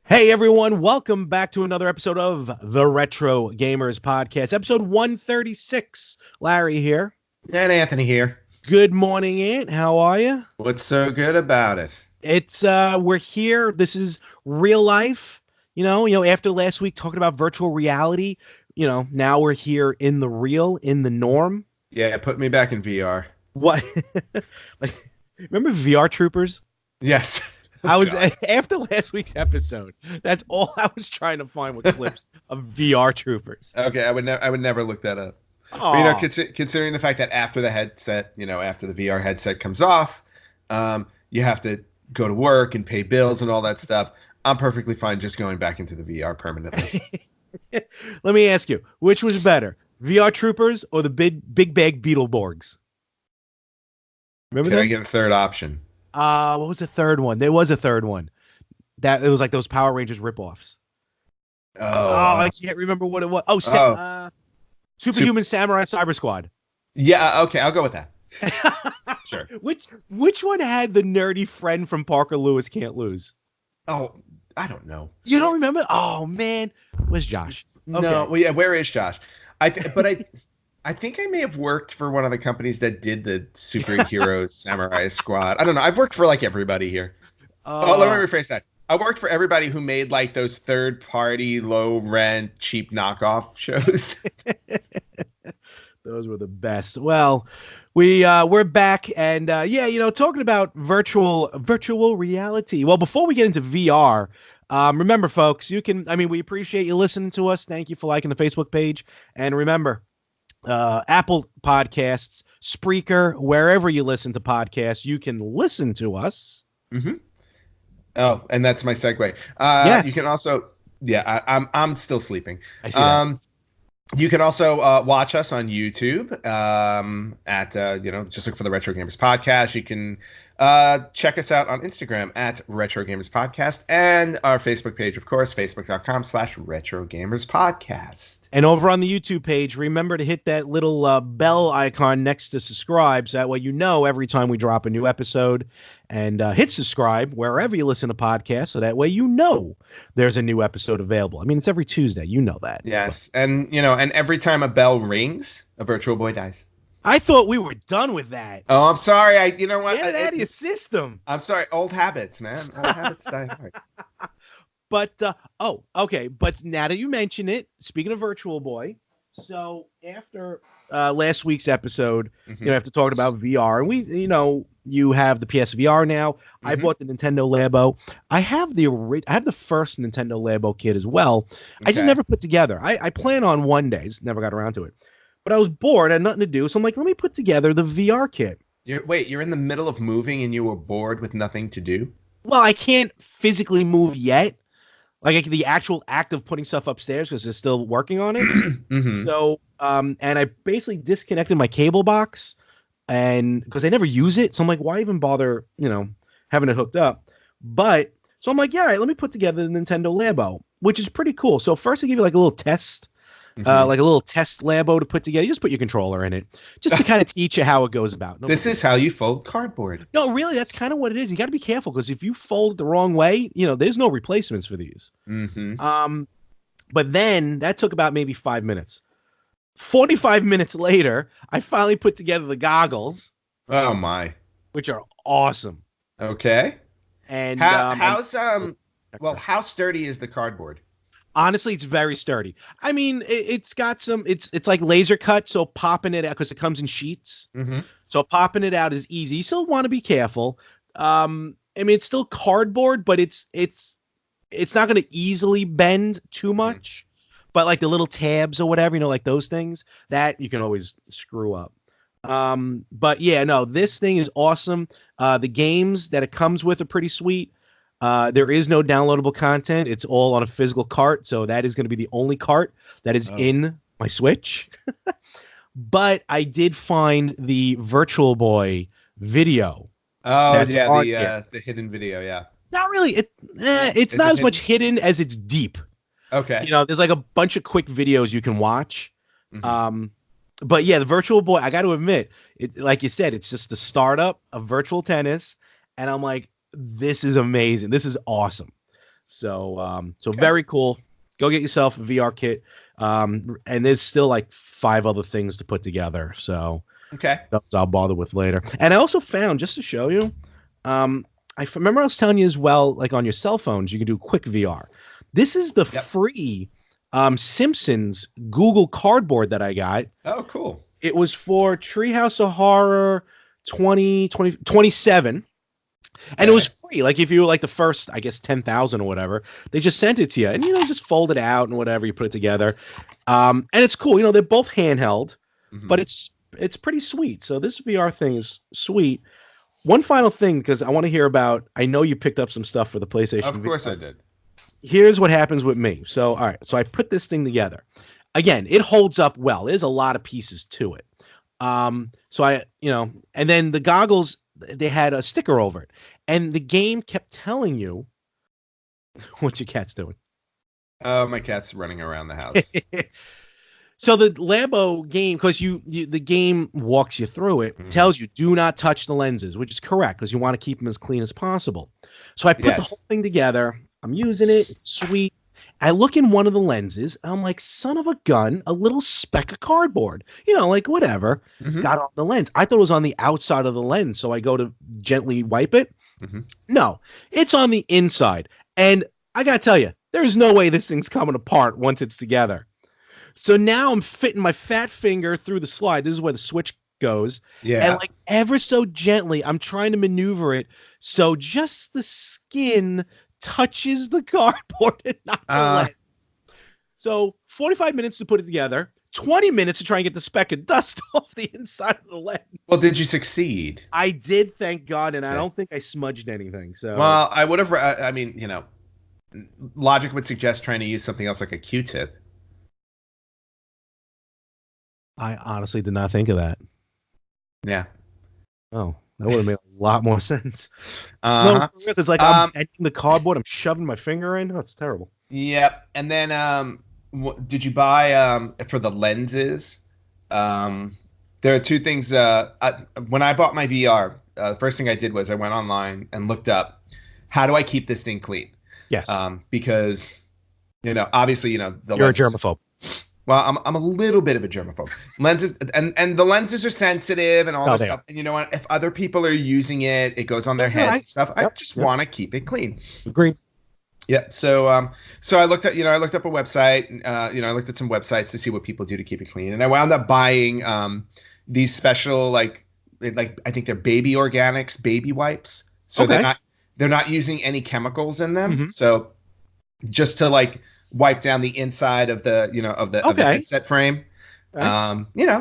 Hey everyone, welcome back to another episode of the Retro Gamers Podcast, episode 136. Larry here. And Anthony here. Good morning, Aunt. How are you? What's so good about it? It's we're here. This is real life. After last week talking about virtual reality, now we're here in the real, in the norm. Yeah, put me back in VR. What? Like, remember VR Troopers? Yes. I was after last week's episode. That's all I was trying to find with clips of VR Troopers. Okay, I would never look that up. But, considering the fact that after the headset, after the VR headset comes off, you have to go to work and pay bills and all that stuff. I'm perfectly fine just going back into the VR permanently. Let me ask you, which was better, VR Troopers or the big bag Beetleborgs? Remember Can that? I get a third option? What was the third one? There was a third one. That it was like those Power Rangers ripoffs. I can't remember what it was. Superhuman Samurai Cyber Squad. Yeah, okay, I'll go with that. Sure. Which one had the nerdy friend from Parker Lewis Can't Lose? Oh, I don't know. You don't remember? Oh man, where's Josh? Okay. No, well, yeah, where is Josh? I think I may have worked for one of the companies that did the superheroes Samurai Squad. I don't know. I've worked for like everybody here. Let me rephrase that. I worked for everybody who made like those third-party, low-rent, cheap knockoff shows. Those were the best. Well, we're back, and talking about virtual reality. Well, before we get into VR, remember, folks, we appreciate you listening to us. Thank you for liking the Facebook page, and remember, Apple Podcasts, Spreaker, wherever you listen to podcasts, you can listen to us. Mm-hmm. Oh, and that's my segue. Yes. You can also, I'm still sleeping. I see that. You can also watch us on YouTube at just look for the Retro Gamers Podcast. You can check us out on Instagram at Retro Gamers Podcast and our Facebook page, of course, facebook.com/Retro Gamers Podcast. And over on the YouTube page, remember to hit that little bell icon next to subscribe, so that way you know every time we drop a new episode. And hit subscribe wherever you listen to podcasts, so that way you know there's a new episode available. I mean, it's every Tuesday. You know that. Yes, and every time a bell rings, a Virtual Boy dies. I thought we were done with that. Oh, I'm sorry. You know what? Get it out of your system. I'm sorry. Old habits, man. Old habits die hard. But, okay. But now that you mention it, speaking of Virtual Boy, so after last week's episode, after talking about VR, and we, you have the PSVR now. I bought the Nintendo Labo. I have the first Nintendo Labo kit as well. Okay. I just never put together. I plan on one day. Just never got around to it. But I was bored. I had nothing to do. So I'm like, let me put together the VR kit. You're in the middle of moving and you were bored with nothing to do? Well, I can't physically move yet. Like the actual act of putting stuff upstairs because they're still working on it. So, and I basically disconnected my cable box, and because I never use it, so I'm like, why even bother, having it hooked up? But so I'm like, yeah, all right, let me put together the Nintendo Labo, which is pretty cool. So first, I give you like a little test, like a little test Labo to put together. You just put your controller in it, just to kind of teach you how it goes about. This is how you fold cardboard. No, really, that's kind of what it is. You got to be careful because if you fold it the wrong way, there's no replacements for these. But then that took about maybe 5 minutes. 45 minutes later, I finally put together the goggles. Oh my! Which are awesome. Okay. And how sturdy is the cardboard? Honestly, it's very sturdy. I mean, it's got some. It's like laser cut, so popping it out because it comes in sheets. So popping it out is easy. You still want to be careful. I mean, it's still cardboard, but it's not going to easily bend too much. But like the little tabs or whatever, like those things that you can always screw up. But yeah, no, this thing is awesome. The games that it comes with are pretty sweet. There is no downloadable content. It's all on a physical cart. So that is going to be the only cart that is in my Switch. But I did find the Virtual Boy video. Oh, yeah, the hidden video, yeah. Not really. It's not as much hidden as it's deep. Okay. There's like a bunch of quick videos you can watch. But yeah, the Virtual Boy, I got to admit, like you said, it's just the startup of virtual tennis. And I'm like, this is amazing. This is awesome. So very cool. Go get yourself a VR kit. And there's still like 5 other things to put together. So Okay. those I'll bother with later. And I also found, just to show you, remember I was telling you as well, like on your cell phones, you can do quick VR. This is the free Simpsons Google Cardboard that I got. Oh, cool. It was for Treehouse of Horror 2027. And it was free. Like if you were like the first, I guess, 10,000 or whatever, they just sent it to you. And, just fold it out and whatever, you put it together. And it's cool. They're both handheld, but it's pretty sweet. So this VR thing is sweet. One final thing, because I want to hear about, I know you picked up some stuff for the PlayStation. Of course I did. Here's what happens with me. So, all right. So I put this thing together. Again, it holds up well. There's a lot of pieces to it. So and then the goggles, they had a sticker over it. And the game kept telling you what your cat's doing. Oh, my cat's running around the house. So the Labo game, because the game walks you through it, tells you do not touch the lenses, which is correct because you want to keep them as clean as possible. So I put the whole thing together. I'm using it. It's sweet. I look in one of the lenses. And I'm like, son of a gun, a little speck of cardboard. Like whatever. Got on the lens. I thought it was on the outside of the lens. So I go to gently wipe it. No, it's on the inside. And I got to tell you, there's no way this thing's coming apart once it's together. So now I'm fitting my fat finger through the slide. This is where the switch goes. Yeah. And like ever so gently, I'm trying to maneuver it so just the skin touches the cardboard and not the lens. So 45 minutes to put it together. 20 minutes to try and get the speck of dust off the inside of the lens. Well, did you succeed? I did, thank God, and I don't think I smudged anything. So, well, I would have. I mean, logic would suggest trying to use something else like a Q-tip. I honestly did not think of that. Yeah. Oh, that would have made a lot more sense. No, because like I'm ending the cardboard, I'm shoving my finger in. Oh, it's terrible. Yep. And then, did you buy for the lenses? There are 2 things. When I bought my VR, the first thing I did was I went online and looked up how do I keep this thing clean? Yes. Because obviously you're a germaphobe. Well, I'm a little bit of a germaphobe. Lenses and the lenses are sensitive and all this stuff. And you know what? If other people are using it, it goes on their heads and stuff. I just want to keep it clean. Agreed. Yeah. So I looked at I looked up a website. I looked at some websites to see what people do to keep it clean, and I wound up buying these special like I think they're baby organics baby wipes. So they're not using any chemicals in them. So just to like wipe down the inside of the of the headset frame.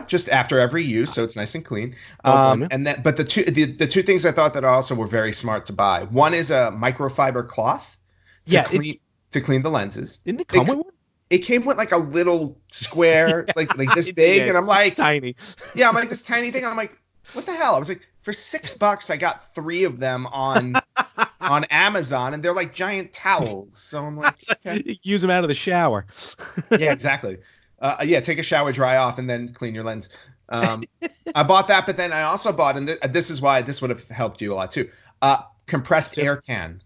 Just after every use, so it's nice and clean. And then, but the two things I thought that also were very smart to buy. One is a microfiber cloth. To clean the lenses. Didn't it come with one? It came with like a little square, like this big, and I'm like tiny. Yeah, I'm like this tiny thing. I'm like, what the hell? I was like, for $6, I got 3 of them on Amazon, and they're like giant towels. So I'm like, okay. Use them out of the shower. Yeah, exactly. Take a shower, dry off, and then clean your lens. I bought that, but then I also bought, and this is why this would have helped you a lot too. Compressed air can.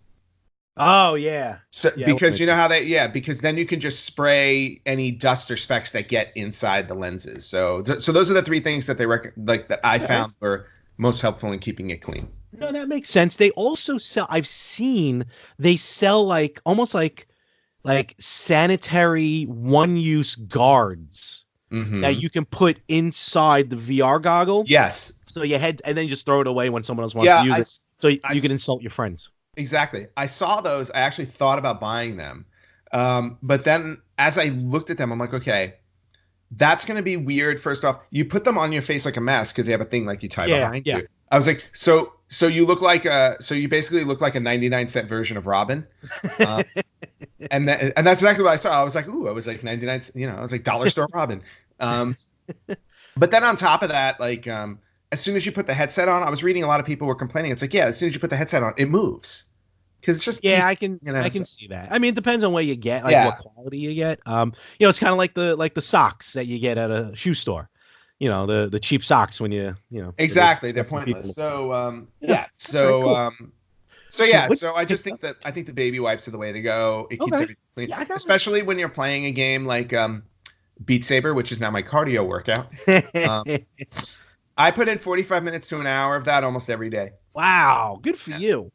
Oh yeah. So because you know how because then you can just spray any dust or specks that get inside the lenses. So those are the 3 things that they that I found were most helpful in keeping it clean. No, that makes sense. They also sell. I've seen they sell like almost like sanitary one-use guards that you can put inside the VR goggle. Yes. So you head and then you just throw it away when someone else wants to use it. So you can insult your friends. Exactly. I saw those. I actually thought about buying them. But then as I looked at them, I'm like, okay, that's going to be weird. First off, you put them on your face like a mask because they have a thing like you tie behind you. I was like, so you look like you basically look like a 99-cent version of Robin. And that's exactly what I saw. I was like, ooh, I was like 99, I was like dollar store Robin. But then on top of that, like, as soon as you put the headset on, I was reading a lot of people were complaining. It's like, as soon as you put the headset on, it moves. Because it's just I can see that. I mean, it depends on where you get, like what quality you get. It's kind of like the socks that you get at a shoe store. The cheap socks when you exactly. They're pointless. So So So yeah, so I just think that I think the baby wipes are the way to go. It keeps everything clean, especially when you're playing a game like Beat Saber, which is now my cardio workout. I put in 45 minutes to an hour of that almost every day. Wow, good for you.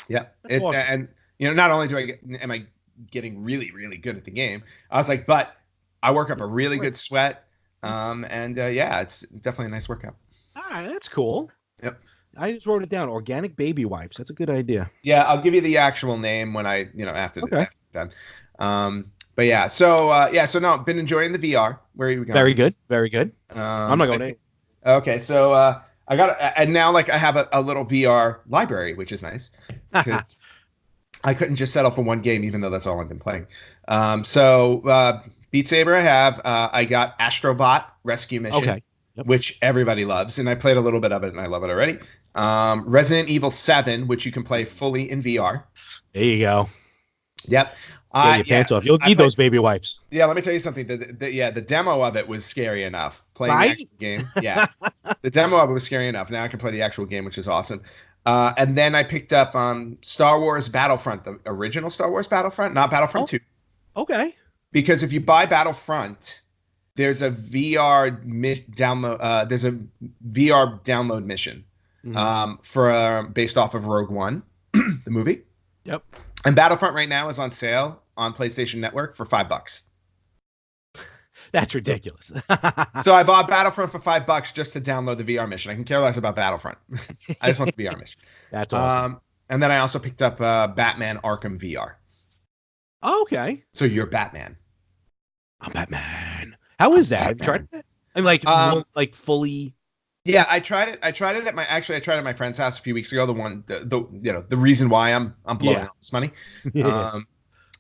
Yeah, awesome. And not only am I getting really, really good at the game, I was like, but I work up a really good sweat, and yeah, it's definitely a nice workout. All right, that's cool. Yep. I just wrote it down. Organic baby wipes. That's a good idea. Yeah, I'll give you the actual name when I, after done. But yeah, so no, been enjoying the VR. Where are you going? Very good, very good. I'm not going to. Okay, so I got, and now like I have a little VR library, which is nice. I couldn't just settle for one game, even though that's all I've been playing. So Beat Saber, I got Astrobot Rescue Mission, which everybody loves, and I played a little bit of it, and I love it already. Resident Evil 7, which you can play fully in VR. There you go. Yep. Get your pants off. You'll need those baby wipes. Yeah, let me tell you something. The demo of it was scary enough. Playing the actual game. Yeah. The demo of it was scary enough. Now I can play the actual game, which is awesome. And then I picked up Star Wars Battlefront, the original Star Wars Battlefront, not Battlefront 2. Okay. Because if you buy Battlefront, there's a VR download. There's a VR download mission based off of Rogue One, the movie. Yep. And Battlefront right now is on sale on PlayStation Network for $5. That's ridiculous. So I bought Battlefront for $5 just to download the VR mission. I can care less about Battlefront. I just want the VR mission. That's awesome. And then I also picked up Batman Arkham VR. Oh, okay. So you're Batman. I'm Batman. How is that? Have you tried that? I'm like fully. Yeah, I tried it. I tried it at my friend's house a few weeks ago. The reason why I'm blowing all this money.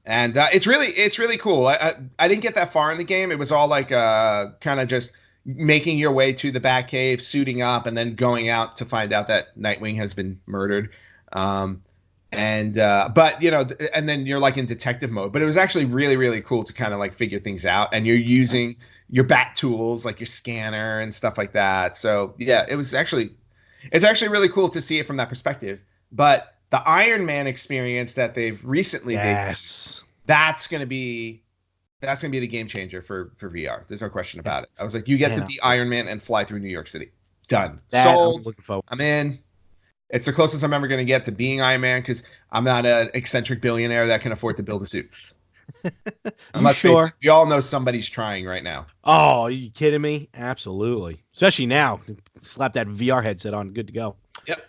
And it's really cool. I didn't get that far in the game. It was all like kind of just making your way to the Batcave, suiting up, and then going out to find out that Nightwing has been murdered. But and then you're like in detective mode. But it was actually really, really cool to kind of like figure things out. And you're using your bat tools like your scanner and stuff like that. So yeah, it's actually really cool to see it from that perspective. But the Iron Man experience that they've recently debuted, that's gonna be the game changer for VR. There's no question about it. I was like, you get to be Iron Man and fly through New York City. Done. Sold. I'm looking forward. I'm in. It's the closest I'm ever gonna get to being Iron Man because I'm not an eccentric billionaire that can afford to build a suit. Let's face it, we all know somebody's trying right now. Oh, are you kidding me? Absolutely. Especially now. Slap that VR headset on. Good to go. Yep.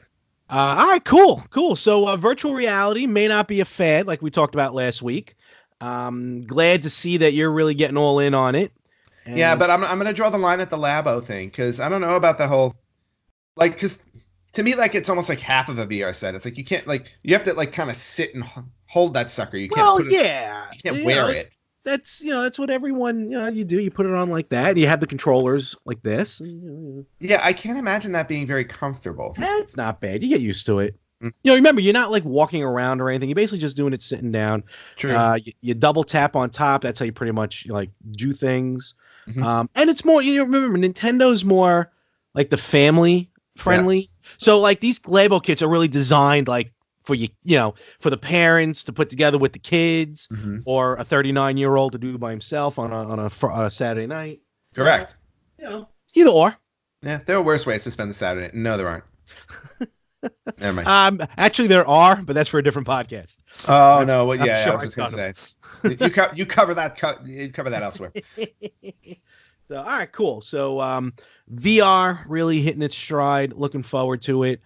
All right, cool. So virtual reality may not be a fad like we talked about last week. Glad to see that you're really getting all in on it. And yeah, but I'm going to draw the line at the Labo thing because I don't know about the whole, like, because to me, like, it's almost like half of a VR set. It's like you can't, like, you have to, like, kind of sit and hold that sucker. You can't you can't wear it. That's that's what everyone you do. You put it on like that. You have the controllers like this. Yeah, I can't imagine that being very comfortable. It's not bad. You get used to it. Remember, you're not like walking around or anything. You're basically just doing it sitting down. True. You double tap on top. That's how you pretty much like do things. And it's more. Remember, Nintendo's more like the family friendly. Yeah. So like these Labo kits are really designed like for for the parents to put together with the kids, or a 39-year-old to do by himself on a Saturday night. Correct. Either or. Yeah, there are worse ways to spend the Saturday. No, there aren't. Never mind. Actually, there are, but that's for a different podcast. Oh no! Well, yeah, I was just gonna say. You cover that. You cover that elsewhere. So, all right, cool. So, VR really hitting its stride. Looking forward to it.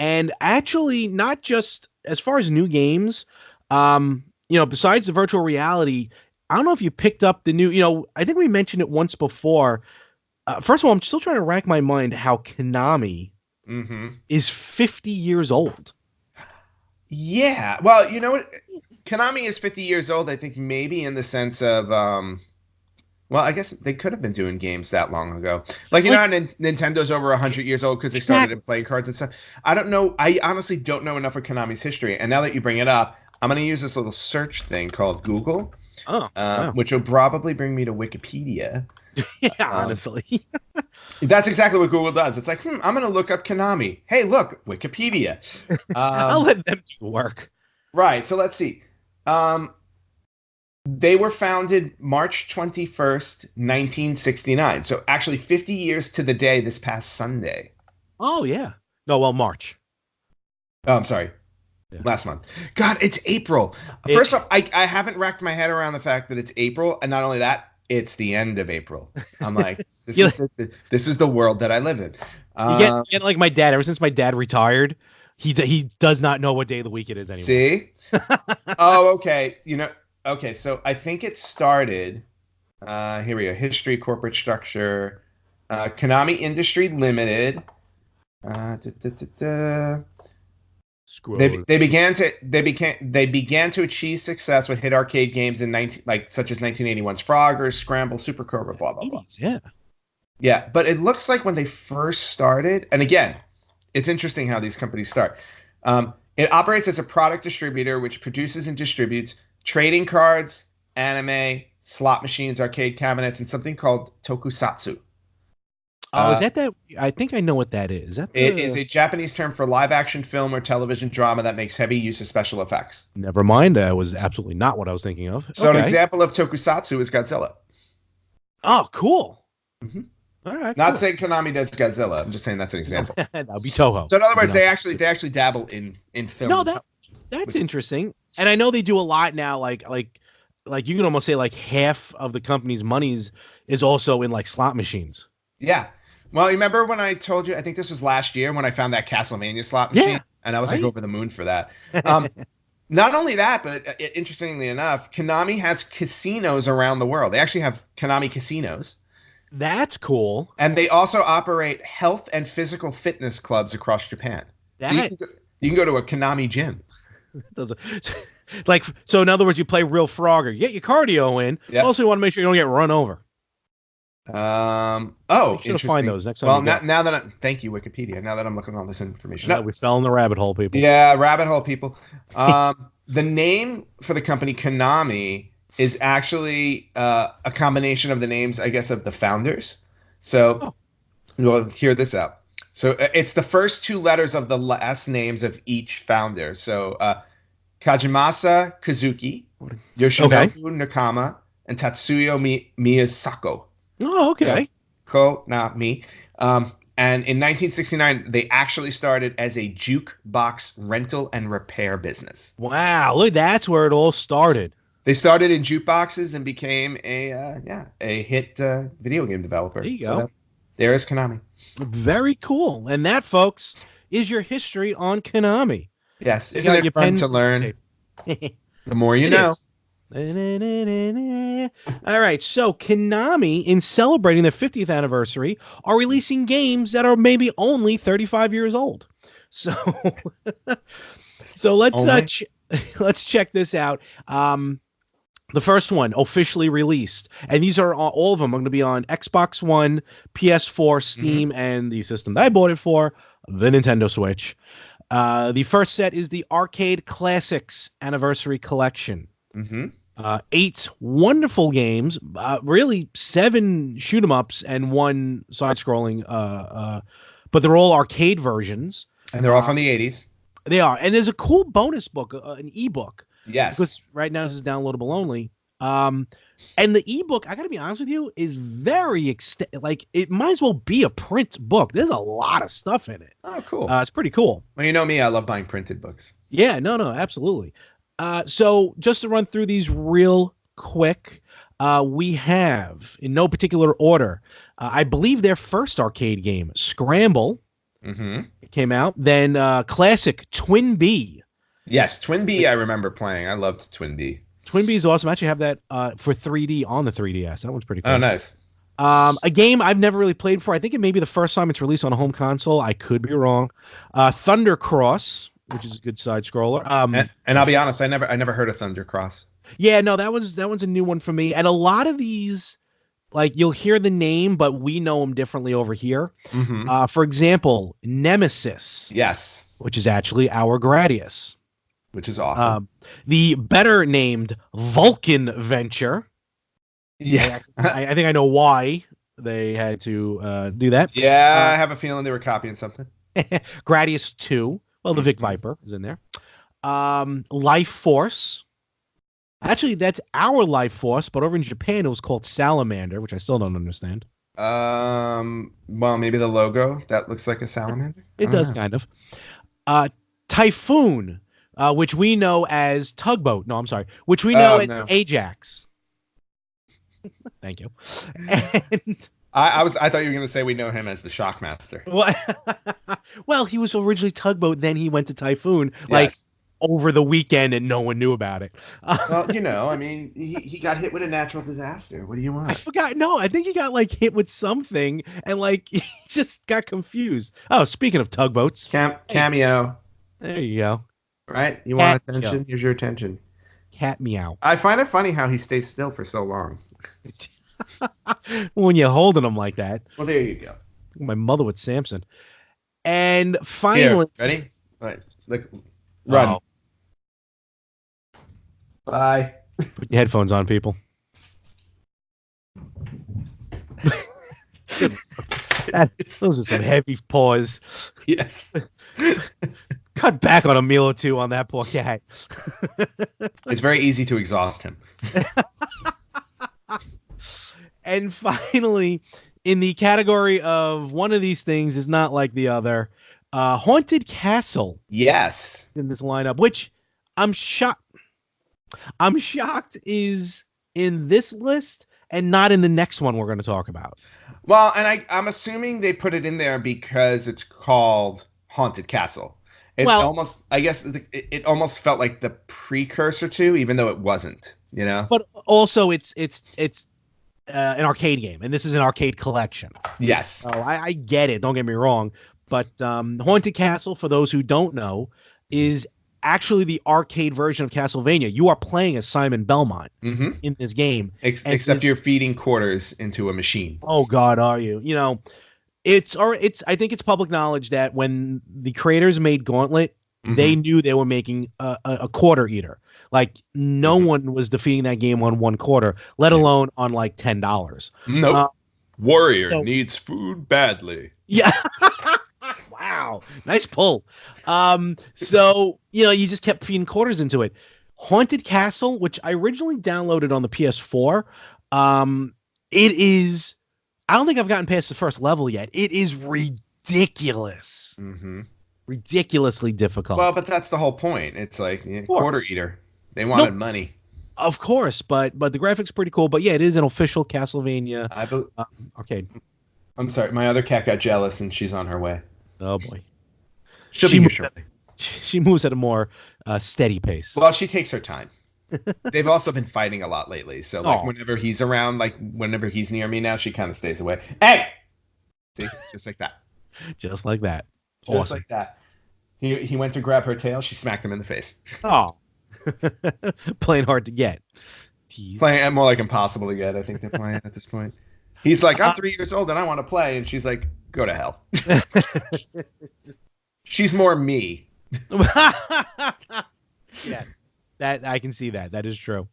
And actually, not just as far as new games, besides the virtual reality, I don't know if you picked up the new, I think we mentioned it once before. First of all, I'm still trying to rack my mind how Konami is 50 years old. Yeah. Well, you know what? Konami is 50 years old, I think maybe in the sense of, well, I guess they could have been doing games that long ago. Like, how Nintendo's over 100 years old because they started in playing cards and stuff. I don't know. I honestly don't know enough of Konami's history. And now that you bring it up, I'm going to use this little search thing called Google, which will probably bring me to Wikipedia. Yeah, honestly. That's exactly what Google does. It's like, I'm going to look up Konami. Hey, look, Wikipedia. I'll let them do the work. Right. So let's see. Um, they were founded March 21st, 1969. So actually 50 years to the day this past Sunday. Oh, yeah. No, well, March. Oh, I'm sorry. Yeah. Last month. God, it's April. First off, I haven't racked my head around the fact that it's April. And not only that, it's the end of April. I'm like, this is the world that I live in. You get like my dad. Ever since my dad retired, he does not know what day of the week it is anymore. See? Oh, okay. Okay. So I think it started. Here we go. History, corporate structure, Konami Industry Limited. They began to achieve success with hit arcade games in such as 1981's Frogger, Scramble, Super Cobra, blah blah blah. Yeah, but it looks like when they first started, and again, it's interesting how these companies start. It operates as a product distributor which produces and distributes trading cards, anime, slot machines, arcade cabinets, and something called tokusatsu. Oh, is that? I think I know what that is. It is a Japanese term for live-action film or television drama that makes heavy use of special effects. Never mind. That was absolutely not what I was thinking of. So an example of tokusatsu is Godzilla. Oh, cool. Mm-hmm. All right. Not saying Konami does Godzilla. I'm just saying that's an example. That'll be Toho. So in other words, they actually dabble in film. No, that's interesting. And I know they do a lot now. Like you can almost say like half of the company's monies is also in like slot machines. Yeah. Well, you remember when I told you, I think this was last year when I found that Castlevania slot machine, and I was like over the moon for that. Not only that, but interestingly enough, Konami has casinos around the world. They actually have Konami casinos. That's cool. And they also operate health and physical fitness clubs across Japan. So you can go to a Konami gym. So in other words, you play real Frogger. You get your cardio in. Yep. Also, you want to make sure you don't get run over. Interesting. Find those next time. Well, now that thank you, Wikipedia. Now that I'm looking at all this information, we fell in the rabbit hole, people. Yeah, rabbit hole, people. The name for the company Konami is actually a combination of the names, I guess, of the founders. So, You'll hear this out. So it's the first two letters of the last names of each founder. So Kajimasa Kazuki, Yoshinobu Nakama, and Tatsuya Miyasako. Oh, okay. Konami. And in 1969, they actually started as a jukebox rental and repair business. Wow, look, that's where it all started. They started in jukeboxes and became a hit video game developer. There you go. There is Konami. Very cool. And that, folks, is your history on Konami. Yes, isn't it fun to learn? The more you know. All right, so Konami, in celebrating their 50th anniversary, are releasing games that are maybe only 35 years old. So, let's check this out. The first one officially released, and these are all of them are going to be on Xbox One, PS4, Steam, and the system that I bought it for, the Nintendo Switch. The first set is the Arcade Classics Anniversary Collection. 8 wonderful games, really 7 shoot 'em ups and 1 side-scrolling, but they're all arcade versions. And they're all from the 80s. They are. And there's a cool bonus book, an ebook. Yes. Because right now this is downloadable only. And the ebook, I got to be honest with you, is very it might as well be a print book. There's a lot of stuff in it. Oh, cool. It's pretty cool. Well, you know me, I love buying printed books. Yeah, no, absolutely. So just to run through these real quick, we have, in no particular order, I believe their first arcade game, Scramble, it came out. Then classic Twin B. Yes, Twin B I remember playing. I loved Twin B. Twin B is awesome. I actually have that for 3D on the 3DS. That one's pretty cool. Oh, nice. A game I've never really played before. I think it may be the first time it's released on a home console. I could be wrong. Thunder Cross, which is a good side scroller. And I'll be honest, I never heard of Thunder Cross. Yeah, no, that one's a new one for me. And a lot of these, like, you'll hear the name, but we know them differently over here. For example, Nemesis. Yes. Which is actually Our Gradius. Which is awesome. The better named Vulcan Venture. Yeah. I think I know why they had to do that. Yeah, I have a feeling they were copying something. Gradius 2. Well, the Vic Viper is in there. Life Force. Actually, that's our Life Force, but over in Japan it was called Salamander, which I still don't understand. Well, maybe the logo that looks like a salamander. It does kind of. Typhoon, which we know as Tugboat. No, I'm sorry. Which we know as Ajax. Thank you. And I thought you were going to say we know him as the Shockmaster. Well, he was originally Tugboat, then he went to Typhoon, like over the weekend, and no one knew about it. Well, I mean, he got hit with a natural disaster. What do you want? I forgot. No, I think he got like hit with something, and like he just got confused. Oh, speaking of tugboats, cameo. There you go. Right? You want attention? Here's your attention. Cat meow. I find it funny how he stays still for so long. When you're holding him like that. Well, there you go. My mother with Samson. And finally, here, ready? All right, look, run. Oh. Bye. Put your headphones on, people. Those are some heavy paws. Yes. Cut back on a meal or two on that poor cat. It's very easy to exhaust him. And finally, in the category of one of these things is not like the other, Haunted Castle. Yes. In this lineup, which I'm shocked is in this list and not in the next one we're going to talk about. Well, and I'm assuming they put it in there because it's called Haunted Castle. It almost felt like the precursor to, even though it wasn't, But also it's an arcade game, and this is an arcade collection. Yes. So I get it. Don't get me wrong. But Haunted Castle, for those who don't know, is actually the arcade version of Castlevania. You are playing as Simon Belmont in this game. Except you're feeding quarters into a machine. Oh, God, are you? I think it's public knowledge that when the creators made Gauntlet, they knew they were making a quarter eater. Like, no one was defeating that game on one quarter, let alone on like $10. Nope. Warrior needs food badly. Yeah. Wow. Nice pull. So, you just kept feeding quarters into it. Haunted Castle, which I originally downloaded on the PS4, it is... I don't think I've gotten past the first level yet. It is ridiculous. Ridiculously difficult. Well, but that's the whole point. It's like quarter eater. They wanted money. Of course, but the graphics pretty cool. But yeah, it is an official Castlevania arcade. I'm sorry, my other cat got jealous and she's on her way. Oh boy, she moves at a more steady pace. Well, she takes her time. They've also been fighting a lot lately. So like whenever he's around, like whenever he's near me now, she kind of stays away. Hey, see, just like that. Just like that. Just like that. He went to grab her tail. She smacked him in the face. Oh, playing hard to get. Tease. Playing more like impossible to get. I think they're playing at this point. He's like, I'm 3 years old and I want to play, and she's like, go to hell. She's more me. Yes. That I can see that. That is true.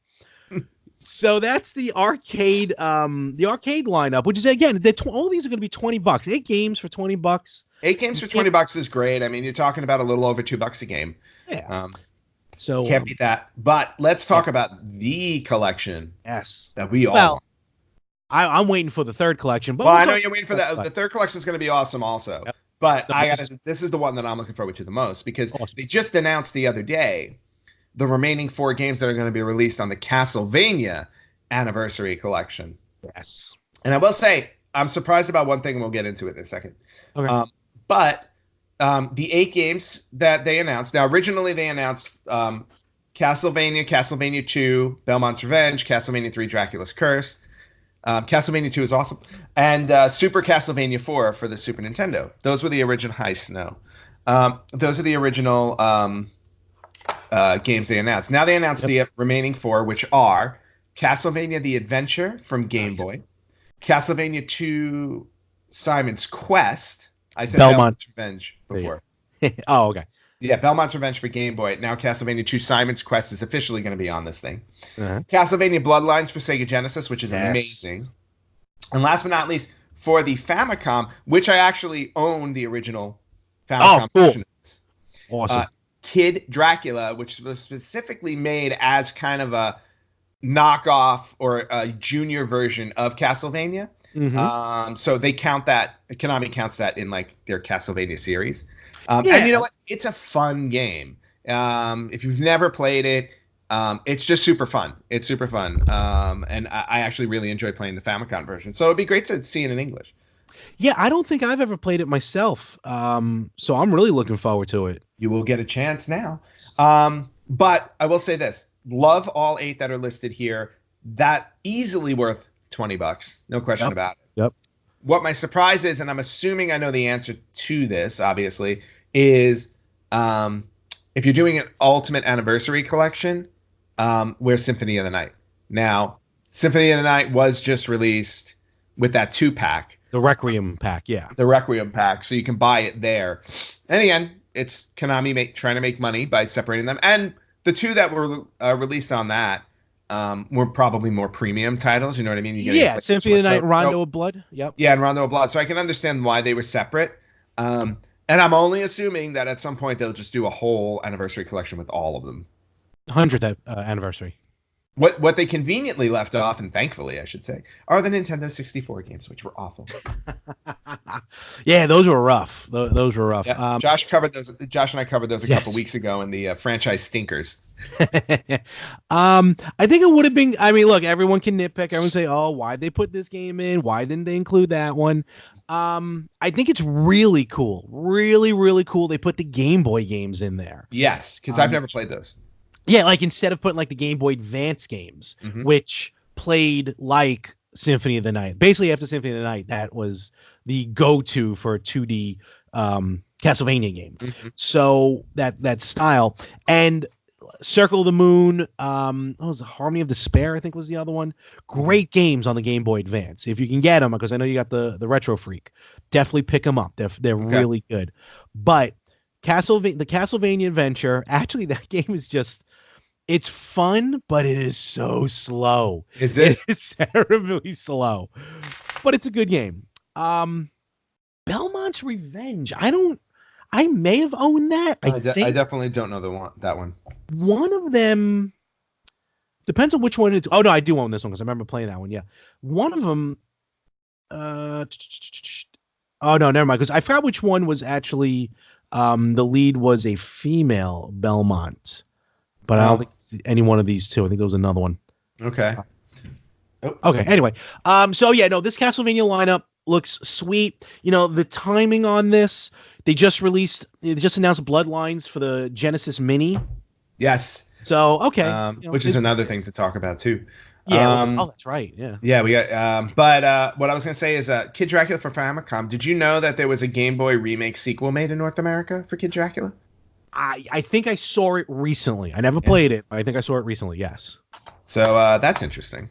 So that's the arcade lineup, which is, again, all these are going to be $20. 8 games for $20. 8 games for $20 is great. I mean, you're talking about a little over $2 a game. Yeah. So can't beat that. But let's talk about the collection. Yes. That we all want. I'm waiting for the third collection. But I know you're waiting for that. The third collection is going to be awesome also. Yep. But this is the one that I'm looking forward to the most, because they just announced the other day the remaining 4 games that are going to be released on the Castlevania Anniversary Collection. Yes. And I will say, I'm surprised about one thing, and we'll get into it in a second. Okay. But the 8 games that they announced, now originally they announced Castlevania, Castlevania 2, Belmont's Revenge, Castlevania 3, Dracula's Curse. Castlevania 2 is awesome. And Super Castlevania 4 for the Super Nintendo. Those were the original those are the original games they announced. Now they announced the remaining 4, which are Castlevania The Adventure from Game Boy, Castlevania 2 Simon's Quest. I said Belmont's Revenge before. Oh, okay. Yeah, Belmont's Revenge for Game Boy. Now Castlevania 2 Simon's Quest is officially going to be on this thing. Castlevania Bloodlines for Sega Genesis, which is amazing. And last but not least, for the Famicom, which I actually own the original Famicom version of this. Awesome. Kid Dracula, which was specifically made as kind of a knockoff or a junior version of Castlevania. So they count that, Konami counts that in like their Castlevania series. And you know what? It's a fun game. If you've never played it, it's just super fun. It's super fun. And I actually really enjoy playing the Famicom version. So it'd be great to see it in English. Yeah, I don't think I've ever played it myself. So I'm really looking forward to it. You will get a chance now. But I will say this. Love all 8 that are listed here. That easily worth $20. No question about it. Yep. What my surprise is, and I'm assuming I know the answer to this, obviously, is if you're doing an Ultimate Anniversary Collection, where's Symphony of the Night? Now, Symphony of the Night was just released with that 2-pack. The Requiem pack, yeah. The Requiem pack, so you can buy it there. And again, it's Konami trying to make money by separating them. And the 2 that were released on that were probably more premium titles. You know what I mean? Yeah, Symphony of the Night, Rondo of Blood. Yep. Yeah, and Rondo of Blood. So I can understand why they were separate. And I'm only assuming that at some point they'll just do a whole anniversary collection with all of them. 100th anniversary. What they conveniently left off, and thankfully I should say, are the Nintendo 64 games, which were awful. Yeah, those were rough. Those were rough. Yeah, Josh covered those. Josh and I covered those a couple weeks ago in the franchise stinkers. I think it would have been. I mean, look, everyone can nitpick. Everyone say, "Oh, why'd they put this game in? Why didn't they include that one?" I think it's really cool. Really, really cool. They put the Game Boy games in there. Yes, because I've never played those. Yeah, like instead of putting like the Game Boy Advance games, which played like Symphony of the Night. Basically, after Symphony of the Night, that was the go-to for a 2D Castlevania game. So that style. And Circle of the Moon, what was it, Harmony of Despair, I think was the other one. Great games on the Game Boy Advance. If you can get them, because I know you got the Retro Freak, definitely pick them up. They're really good. But the Castlevania Adventure, actually, that game is just, it's fun, but it is so slow. Is it? It is terribly slow, but it's a good game. Belmont's Revenge. I may have owned that. I definitely don't know that one. One of them depends on which one it's. Oh no, I do own this one because I remember playing that one. Yeah, one of them. Oh no, never mind. Because I forgot which one was actually. The lead was a female Belmont, but I don't think it's any one of these two. I think there was another one. Okay. Okay. Anyway, so yeah, no, this Castlevania lineup looks sweet. You know, the timing on this. They just announced Bloodlines for the Genesis Mini. Yes. So okay, which is another thing to talk about too. Yeah. That's right. Yeah. Yeah, we got. But what I was gonna say is, Kid Dracula for Famicom. Did you know that there was a Game Boy remake sequel made in North America for Kid Dracula? I think I saw it recently. I never played it, but I think I saw it recently. Yes. So that's interesting.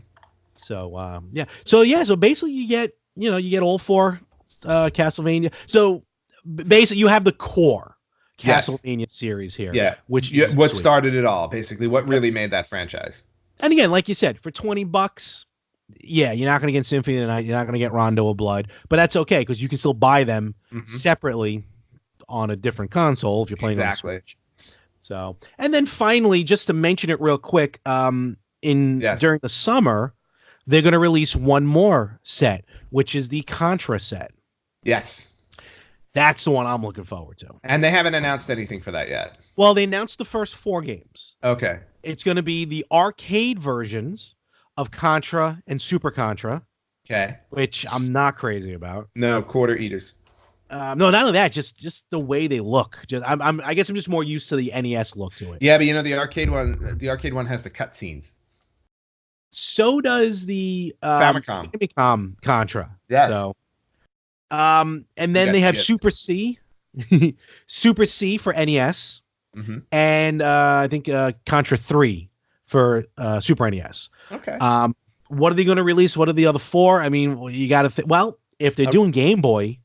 So yeah. So basically, you get all 4 Castlevania. So basically, you have the core Castlevania series here. Yeah. What started it all, basically. What really made that franchise. And again, like you said, for $20, yeah, you're not going to get Symphony of the Night. You're not going to get Rondo of Blood. But that's okay, because you can still buy them separately on a different console if you're playing on the Switch. So, and then finally, just to mention it real quick, during the summer, they're going to release one more set, which is the Contra set. Yes. That's the one I'm looking forward to. And they haven't announced anything for that yet. Well, they announced the first 4 games. Okay. It's going to be the arcade versions of Contra and Super Contra. Okay. Which I'm not crazy about. No, quarter eaters. No, not only that, just the way they look. I guess I'm just more used to the NES look to it. Yeah, but the arcade one has the cutscenes. So does the Famicom Contra. Yes. So, and then they have Super C, Super C for NES, and I think Contra 3 for Super NES. Okay. What are they going to release? What are the other 4? I mean, you got to well, if they're doing Game Boy,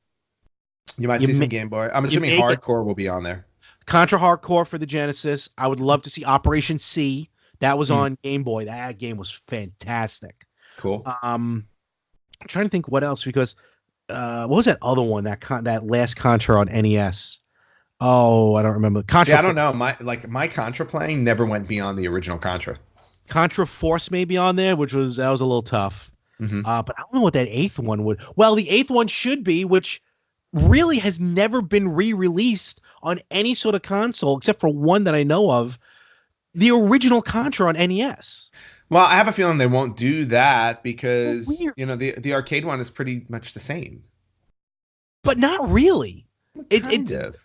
you might see some Game Boy. I'm assuming Hardcore will be on there. Contra Hardcore for the Genesis. I would love to see Operation C. That was on Game Boy. That game was fantastic. Cool. I'm trying to think what else, because what was that other one, that last Contra on NES? Oh, I don't remember. See, I don't know. My Contra playing never went beyond the original Contra. Contra Force maybe on there, that was a little tough. Mm-hmm. But I don't know what that eighth one would. Well, the eighth one should be, which really has never been re-released on any sort of console except for one that I know of. The original Contra on NES. Well, I have a feeling they won't do that because Weird. the arcade one is pretty much the same. But not really. Kind of.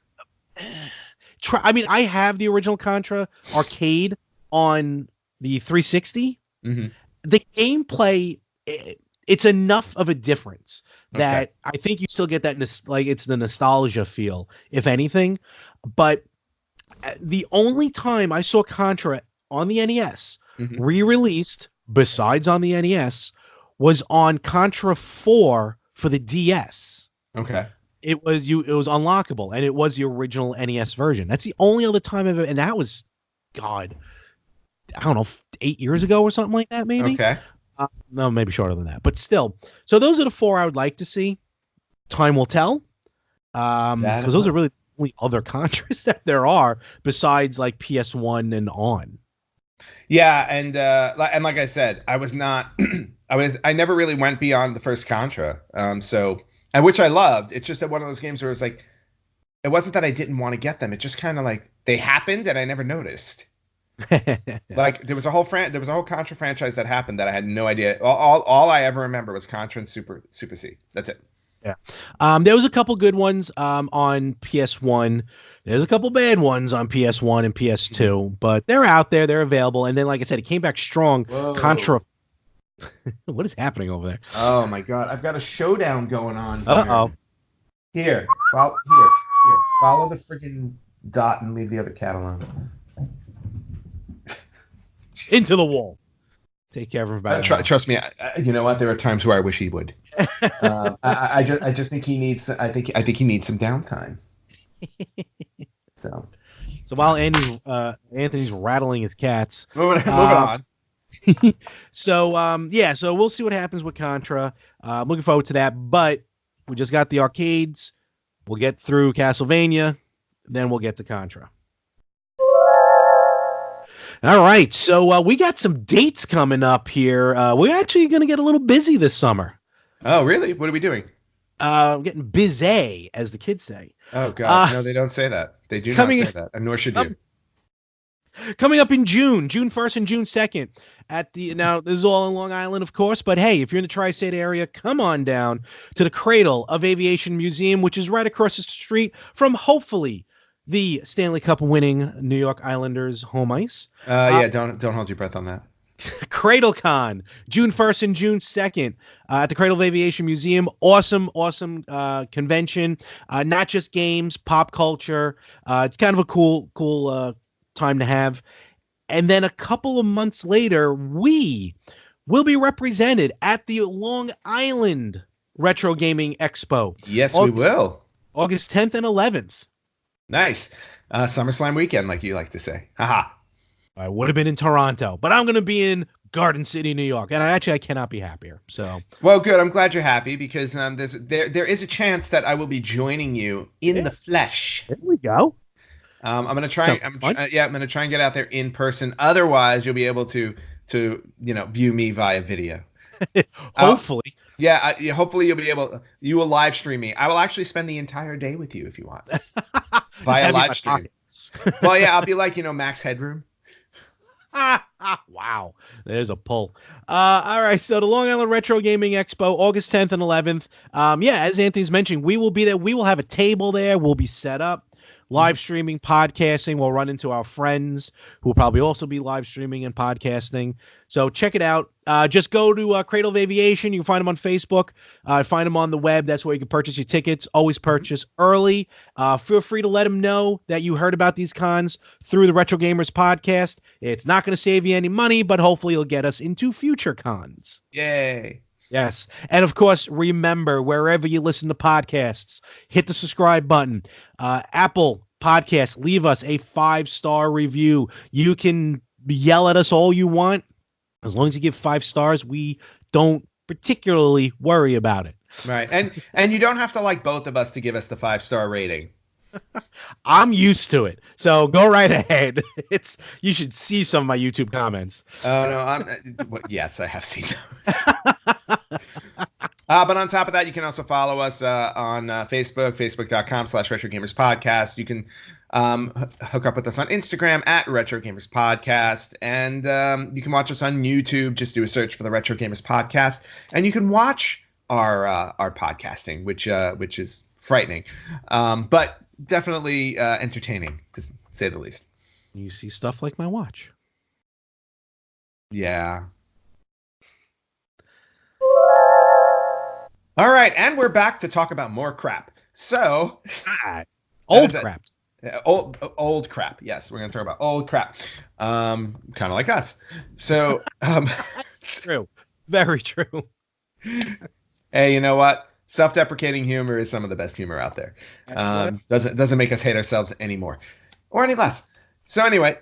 I mean, I have the original Contra arcade on the 360. Mm-hmm. The gameplay, it's enough of a difference that I think you still get that it's the nostalgia feel, if anything. But the only time I saw Contra on the NES re-released, besides on the NES, was on Contra 4 for the DS. Okay. It was unlockable, and it was the original NES version. That's the only other time I've ever, and that was, God, I don't know, 8 years ago or something like that, maybe. Okay. No, maybe shorter than that, but still. So those are the 4 I would like to see. Time will tell. Because those are really the only other Contras that there are besides like PS1 and on. Yeah, and like I said, I was not. I never really went beyond the first Contra. And which I loved. It's just that one of those games where it was like, it wasn't that I didn't want to get them. It just kind of like they happened and I never noticed. Like there was a whole Contra franchise that happened that I had no idea. All I ever remember was Contra and Super C. That's it. Yeah. There was a couple good ones on PS1. There's a couple bad ones on PS1 and PS2, but they're out there. They're available. And then, like I said, it came back strong. Whoa. Contra. What is happening over there? Oh my God! I've got a showdown going on. Uh-oh. Here, follow the freaking dot and leave the other cat alone. Into the wall. Take care of everybody. Trust me. You know what? There are times where I wish he would. I just think he needs. I think he needs some downtime. So while Anthony's rattling his cats, moving on. So so we'll see what happens with Contra. I'm looking forward to that. But we just got the arcades. We'll get through Castlevania, then we'll get to Contra. All right, so we got some dates coming up here. We're actually going to get a little busy this summer. Oh, really? What are we doing? Getting busy, as the kids say. Oh, God. No, they don't say that. They do not say that, and nor should you. Coming up in June 1st and June 2nd. Now, this is all in Long Island, of course, but hey, if you're in the tri-state area, come on down to the Cradle of Aviation Museum, which is right across the street from, hopefully, the Stanley Cup winning New York Islanders home ice. Don't hold your breath on that. CradleCon, June 1st and June 2nd at the Cradle of Aviation Museum. Awesome convention. Not just games, pop culture. It's kind of a cool time to have. And then a couple of months later, we will be represented at the Long Island Retro Gaming Expo. Yes, we will. August 10th and 11th. Nice. SummerSlam weekend, like you like to say. Haha. I would have been in Toronto, but I'm going to be in Garden City, New York. And I cannot be happier. So, well, good. I'm glad you're happy because there is a chance that I will be joining you in the flesh. There we go. I'm going to try. I'm going to try and get out there in person. Otherwise, you'll be able to view me via video. Hopefully. Hopefully you will live stream me. I will actually spend the entire day with you if you want. Via live stream. Well, yeah, I'll be like, Max Headroom. Wow. There's a pull. All right. So the Long Island Retro Gaming Expo, August 10th and 11th. As Anthony's mentioned, we will be there. We will have a table there. We'll be set up. Live streaming, podcasting. We'll run into our friends who will probably also be live streaming and podcasting. So check it out. Just go to Cradle of Aviation. You can find them on Facebook. Find them on the web. That's where you can purchase your tickets. Always purchase early. Feel free to let them know that you heard about these cons through the Retro Gamers podcast. It's not going to save you any money, but hopefully it'll get us into future cons. Yay. Yes. And of course, remember, wherever you listen to podcasts, hit the subscribe button. Apple Podcasts, leave us a 5-star review. You can yell at us all you want. As long as you give 5 stars, we don't particularly worry about it. Right. And you don't have to like both of us to give us the 5-star rating. I'm used to it. So go right ahead. You should see some of my YouTube comments. Oh no, yes, I have seen those. But on top of that, you can also follow us on Facebook, facebook.com/RetroGamersPodcast. You can hook up with us on Instagram at Retro Gamers Podcast. And you can watch us on YouTube. Just do a search for the Retro Gamers Podcast. And you can watch our podcasting, which is frightening, but definitely entertaining, to say the least. You see stuff like my watch. Yeah. All right, and we're back to talk about more crap. So, old crap. Old crap. Yes, we're going to talk about old crap. Kind of like us. So, true. Very true. Hey, you know what? Self-deprecating humor is some of the best humor out there. Doesn't make us hate ourselves anymore or any less. So anyway,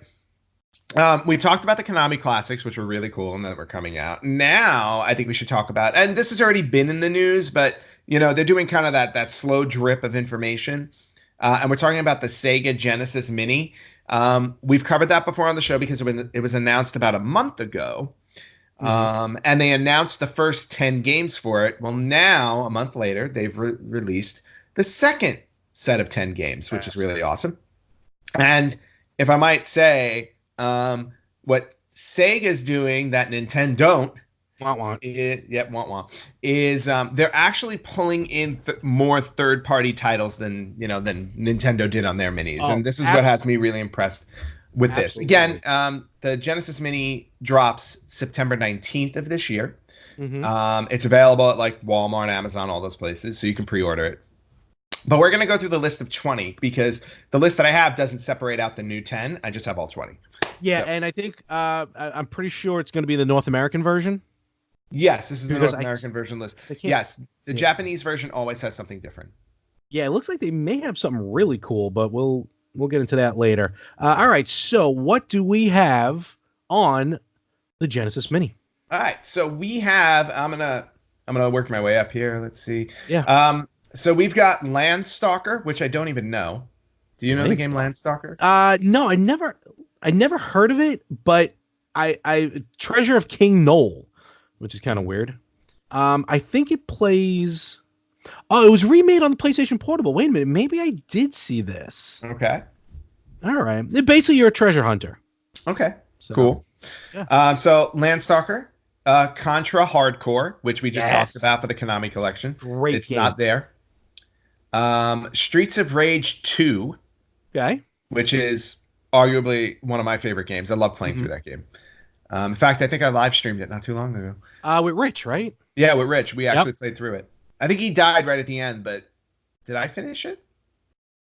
we talked about the Konami classics, which were really cool and that were coming out. Now I think we should talk about, and this has already been in the news, but they're doing kind of that slow drip of information. And we're talking about the Sega Genesis Mini. We've covered that before on the show because it was announced about a month ago. And they announced the first 10 games for it. Well, now, a month later, they've released the second set of 10 games, which is really awesome. And if I might say, what Sega's doing that Nintendo don't, is they're actually pulling in more third-party titles than Nintendo did on their minis. And this is what has me really impressed with this. Again, the Genesis Mini drops September 19th of this year. It's available at like Walmart, Amazon, all those places, so you can pre-order it. But we're going to go through the list of 20 because the list that I have doesn't separate out the new 10. I just have all 20. Yeah, so, and I think I'm pretty sure it's going to be the North American version. Yes, this is the North American version list. Yes, the Japanese version always has something different. Yeah, it looks like they may have something really cool, but we'll get into that later. All right, so what do we have on the Genesis Mini? All right, so we have. I'm gonna work my way up here. Let's see. Yeah. So we've got Landstalker, which I don't even know. Do you know the game Landstalker? No, I never heard of it, but I Treasure of King Noel, which is kind of weird. I think it plays. Oh, it was remade on the PlayStation Portable. Wait a minute, maybe I did see this. Okay. All right. Basically, you're a treasure hunter. Okay. So, cool. Yeah. So Landstalker, Contra Hardcore, which we just talked about for the Konami collection. Great It's game. not there. Streets of Rage 2. Okay. Which is arguably one of my favorite games. I love playing through that game. In fact, I think I live streamed it not too long ago. With Rich, right? Yeah, with Rich. We actually played through it. I think he died right at the end, but did I finish it?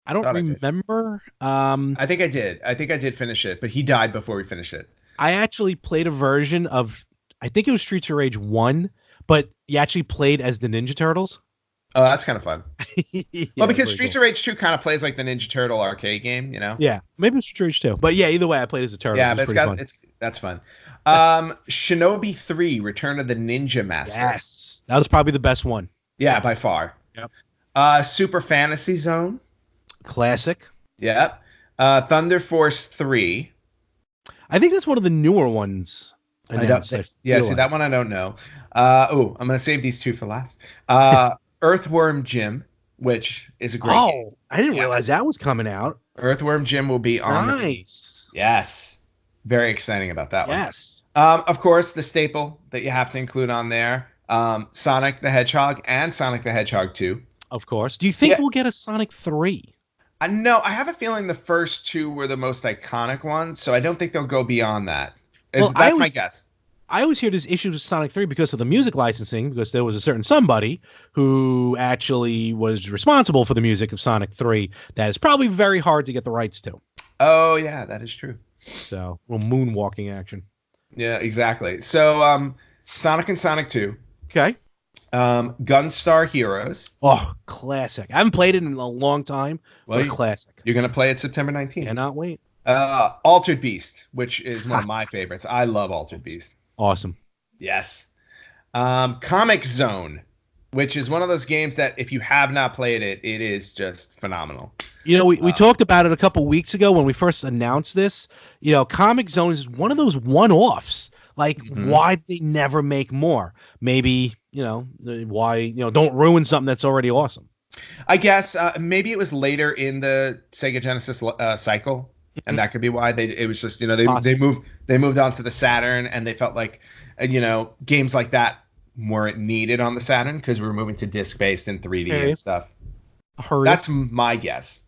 I don't remember. I think I did. I think I did finish it, but he died before we finished it. I actually played a version of, I think it was Streets of Rage 1, but you actually played as the Ninja Turtles. Oh, that's kind of fun. Well, because Streets of Rage 2 kind of plays like the Ninja Turtle arcade game, Yeah, maybe it's Streets of Rage 2. But yeah, either way, I played as a turtle. Yeah, but that's fun. Shinobi 3, Return of the Ninja Master. Yes, that was probably the best one. Yeah, by far. Yep. Super Fantasy Zone. Classic. Yep. Thunder Force 3. I think that's one of the newer ones. See, that one I don't know. I'm going to save these two for last. Earthworm Jim, which is a great game. I didn't realize that was coming out. Earthworm Jim will be on the Mini. Yes. Very exciting about that one. Yes. Of course, the staple that you have to include on there, Sonic the Hedgehog and Sonic the Hedgehog 2. Of course. Do you think we'll get a Sonic 3? No, I have a feeling the first two were the most iconic ones, so I don't think they'll go beyond that. That's my guess. I always hear there's issues with Sonic 3 because of the music licensing, because there was a certain somebody who actually was responsible for the music of Sonic 3 that is probably very hard to get the rights to. Oh, yeah, that is true. So, a little moonwalking action. Yeah, exactly. So, Sonic and Sonic 2. Okay. Gunstar Heroes. Oh, classic. I haven't played it in a long time, but classic. You're going to play it September 19th. Cannot wait. Altered Beast, which is one of my favorites. I love Altered Beast. Awesome. Yes. Comic Zone, which is one of those games that if you have not played it, it is just phenomenal. You know, we talked about it a couple weeks ago when we first announced this. You know, Comic Zone is one of those one-offs. Like, why did they never make more? Maybe, you know, why, you know, don't ruin something that's already awesome. I guess maybe it was later in the Sega Genesis cycle, and that could be why it was just, you know, they moved on to the Saturn, and they felt like, you know, games like that weren't needed on the Saturn because we were moving to disc-based and 3D and stuff. That's my guess.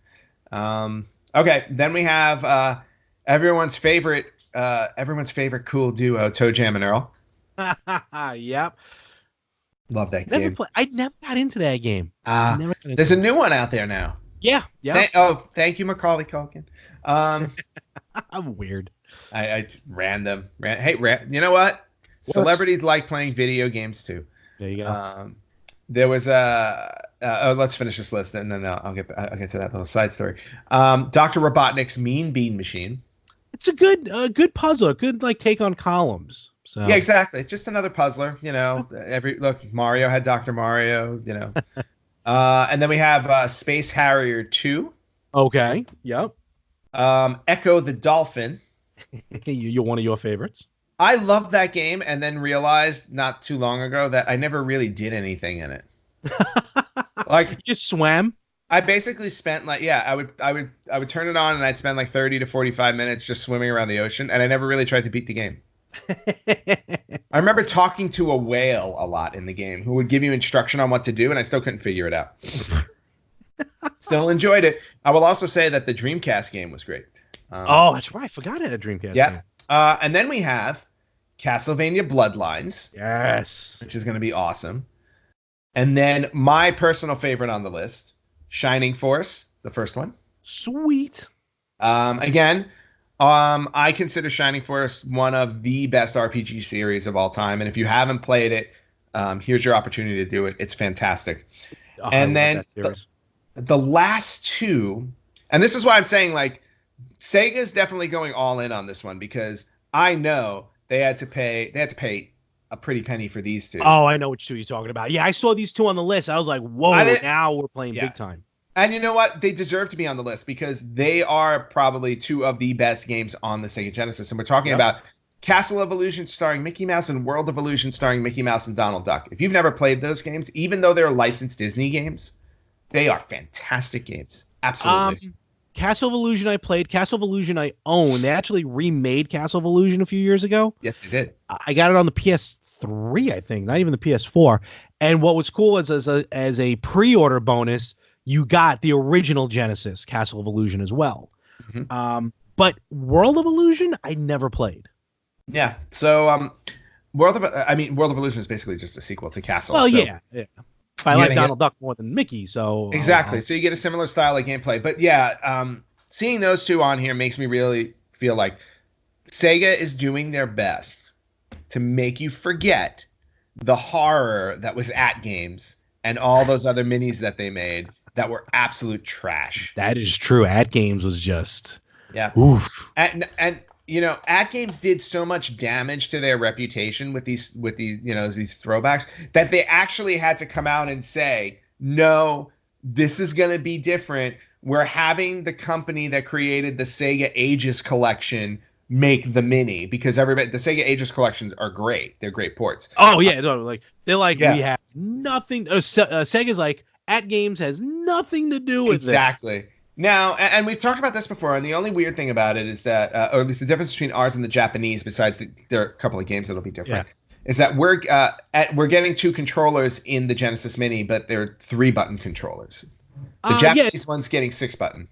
Okay, then we have everyone's favorite cool duo, Toe Jam and Earl. Yep. Love that game. I never got into that game. There's a new one out there now. Yeah. Thank you, Macaulay Culkin. I'm weird. I random. Hey, you know what? Celebrities like playing video games too. There you go. There was let's finish this list and then I'll get to that little side story. Dr. Robotnik's Mean Bean Machine. It's a good puzzle, good like take on columns. So yeah, exactly. Just another puzzler, you know. Mario had Dr. Mario, you know. And then we have Space Harrier 2. Okay. Yep. Echo the Dolphin. You're one of your favorites. I loved that game and then realized not too long ago that I never really did anything in it. Like, you just swam? I basically spent I would turn it on and I'd spend like 30 to 45 minutes just swimming around the ocean, and I never really tried to beat the game. I remember talking to a whale a lot in the game who would give you instruction on what to do, and I still couldn't figure it out. Still enjoyed it. I will also say that the Dreamcast game was great. That's right. I forgot I had a Dreamcast game. And then we have Castlevania Bloodlines. Yes. Which is going to be awesome. And then my personal favorite on the list, Shining Force, the first one. Sweet. Again, I consider Shining Force one of the best RPG series of all time. And if you haven't played it, here's your opportunity to do it. It's fantastic. And then the last two, and this is why I'm saying, like, Sega's definitely going all in on this one because I know they had to pay a pretty penny for these two. Oh, I know which two you're talking about. Yeah, I saw these two on the list. I was like, whoa, now we're playing big time. And you know what? They deserve to be on the list because they are probably two of the best games on the Sega Genesis. And we're talking about Castle of Illusion starring Mickey Mouse and World of Illusion starring Mickey Mouse and Donald Duck. If you've never played those games, even though they're licensed Disney games, they are fantastic games. Absolutely. Castle of Illusion I played. Castle of Illusion I own. They actually remade Castle of Illusion a few years ago. Yes, they did. I got it on the PS3, I think, not even the PS4. And what was cool is as a pre-order bonus, you got the original Genesis Castle of Illusion as well. Mm-hmm. But World of Illusion, I never played. Yeah. So World of Illusion is basically just a sequel to Castle. Well, yeah. I like Donald Duck more than Mickey, so exactly. So you get a similar style of gameplay, but seeing those two on here makes me really feel like Sega is doing their best to make you forget the horror that was at games and all those other minis that they made that were absolute trash. That is true. At Games was just oof. And you know, At Games did so much damage to their reputation with these these throwbacks that they actually had to come out and say, no, this is going to be different. We're having the company that created the Sega Ages collection make the mini because the Sega Ages collections are great. They're great ports. Oh yeah, we have nothing. Sega's like, At Games has nothing to do with it. Exactly. Now, and we've talked about this before, and the only weird thing about it is that, or at least the difference between ours and the Japanese, besides there are a couple of games that'll be different, is that we're getting 2 controllers in the Genesis Mini, but they're 3-button controllers. The Japanese one's getting 6-button.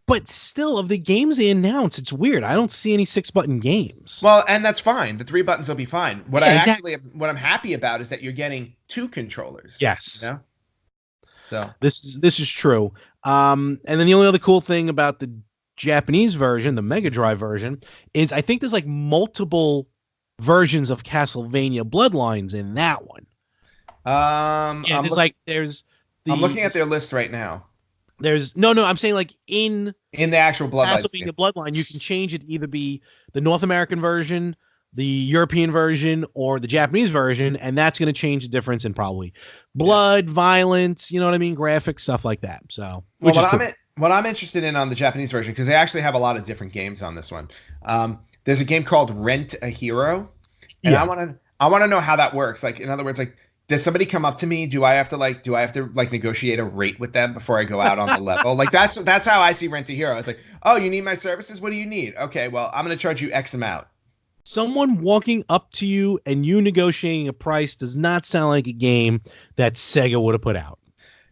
But still, of the games they announce, it's weird. I don't see any 6-button games. Well, and that's fine. The 3 buttons will be fine. What I'm happy about is that you're getting 2 controllers. Yes. You know? So this is true. And then the only other cool thing about the Japanese version, the Mega Drive version, is I think there's like multiple versions of Castlevania Bloodlines in that one. I'm looking at their list right now. There's no, I'm saying like in the actual Bloodlines Castlevania Bloodline, you can change it to either be the North American version, the European version or the Japanese version, and that's going to change the difference in probably blood, violence, you know what I mean, graphics, stuff like that. So, which is cool. What I'm interested in on the Japanese version, because they actually have a lot of different games on this one. There's a game called Rent a Hero, and I want to know how that works. Like, in other words, like, does somebody come up to me? Do I have to negotiate a rate with them before I go out on the level? Like, that's how I see Rent a Hero. It's like, oh, you need my services? What do you need? Okay, well, I'm going to charge you X amount. Someone walking up to you and you negotiating a price does not sound like a game that Sega would have put out.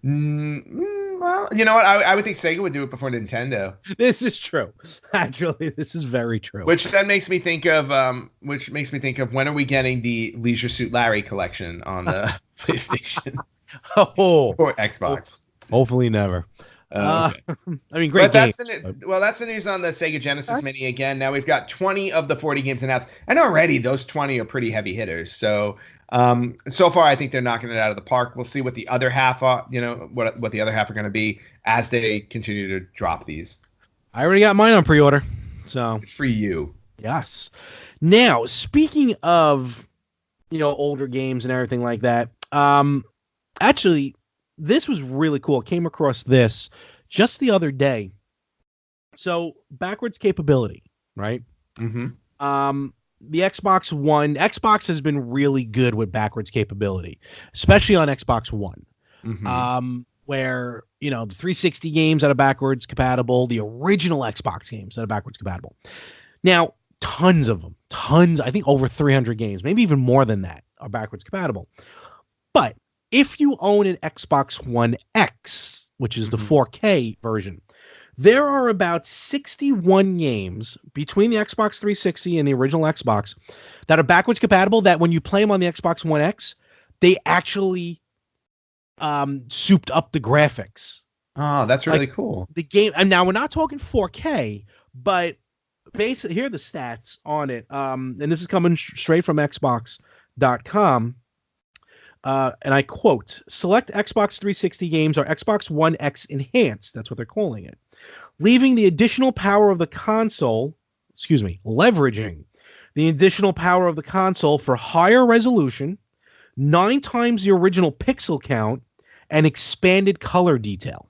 Well, you know what? I would think Sega would do it before Nintendo. This is true. Actually, this is very true. Which then makes me think of when are we getting the Leisure Suit Larry collection on the PlayStation or Xbox? Hopefully never. Okay. I mean, great game. That's the news on the Sega Genesis Mini again. Now we've got 20 of the 40 games announced, and already those 20 are pretty heavy hitters. So, so far I think they're knocking it out of the park. We'll see what the other half are, what the other half are going to be as they continue to drop these. I already got mine on pre-order, so it's for you. Yes. Now, speaking of, older games and everything like that, actually, this was really cool. I came across this just the other day. So backwards capability, right? Mm-hmm. The Xbox has been really good with backwards capability, especially on Xbox One. Mm-hmm. Where, the 360 games that are backwards compatible, the original Xbox games that are backwards compatible. Now, tons of them, I think over 300 games, maybe even more than that are backwards compatible. But if you own an Xbox One X, which is the 4K version, there are about 61 games between the Xbox 360 and the original Xbox that are backwards compatible that when you play them on the Xbox One X, they actually souped up the graphics. Oh, that's really cool. The game, and now we're not talking 4K, but basically here are the stats on it. And this is coming straight from Xbox.com. And I quote, select Xbox 360 games are Xbox One X enhanced. That's what they're calling it. Leaving the additional power of the console, leveraging the additional power of the console for higher resolution, 9 times the original pixel count, and expanded color detail.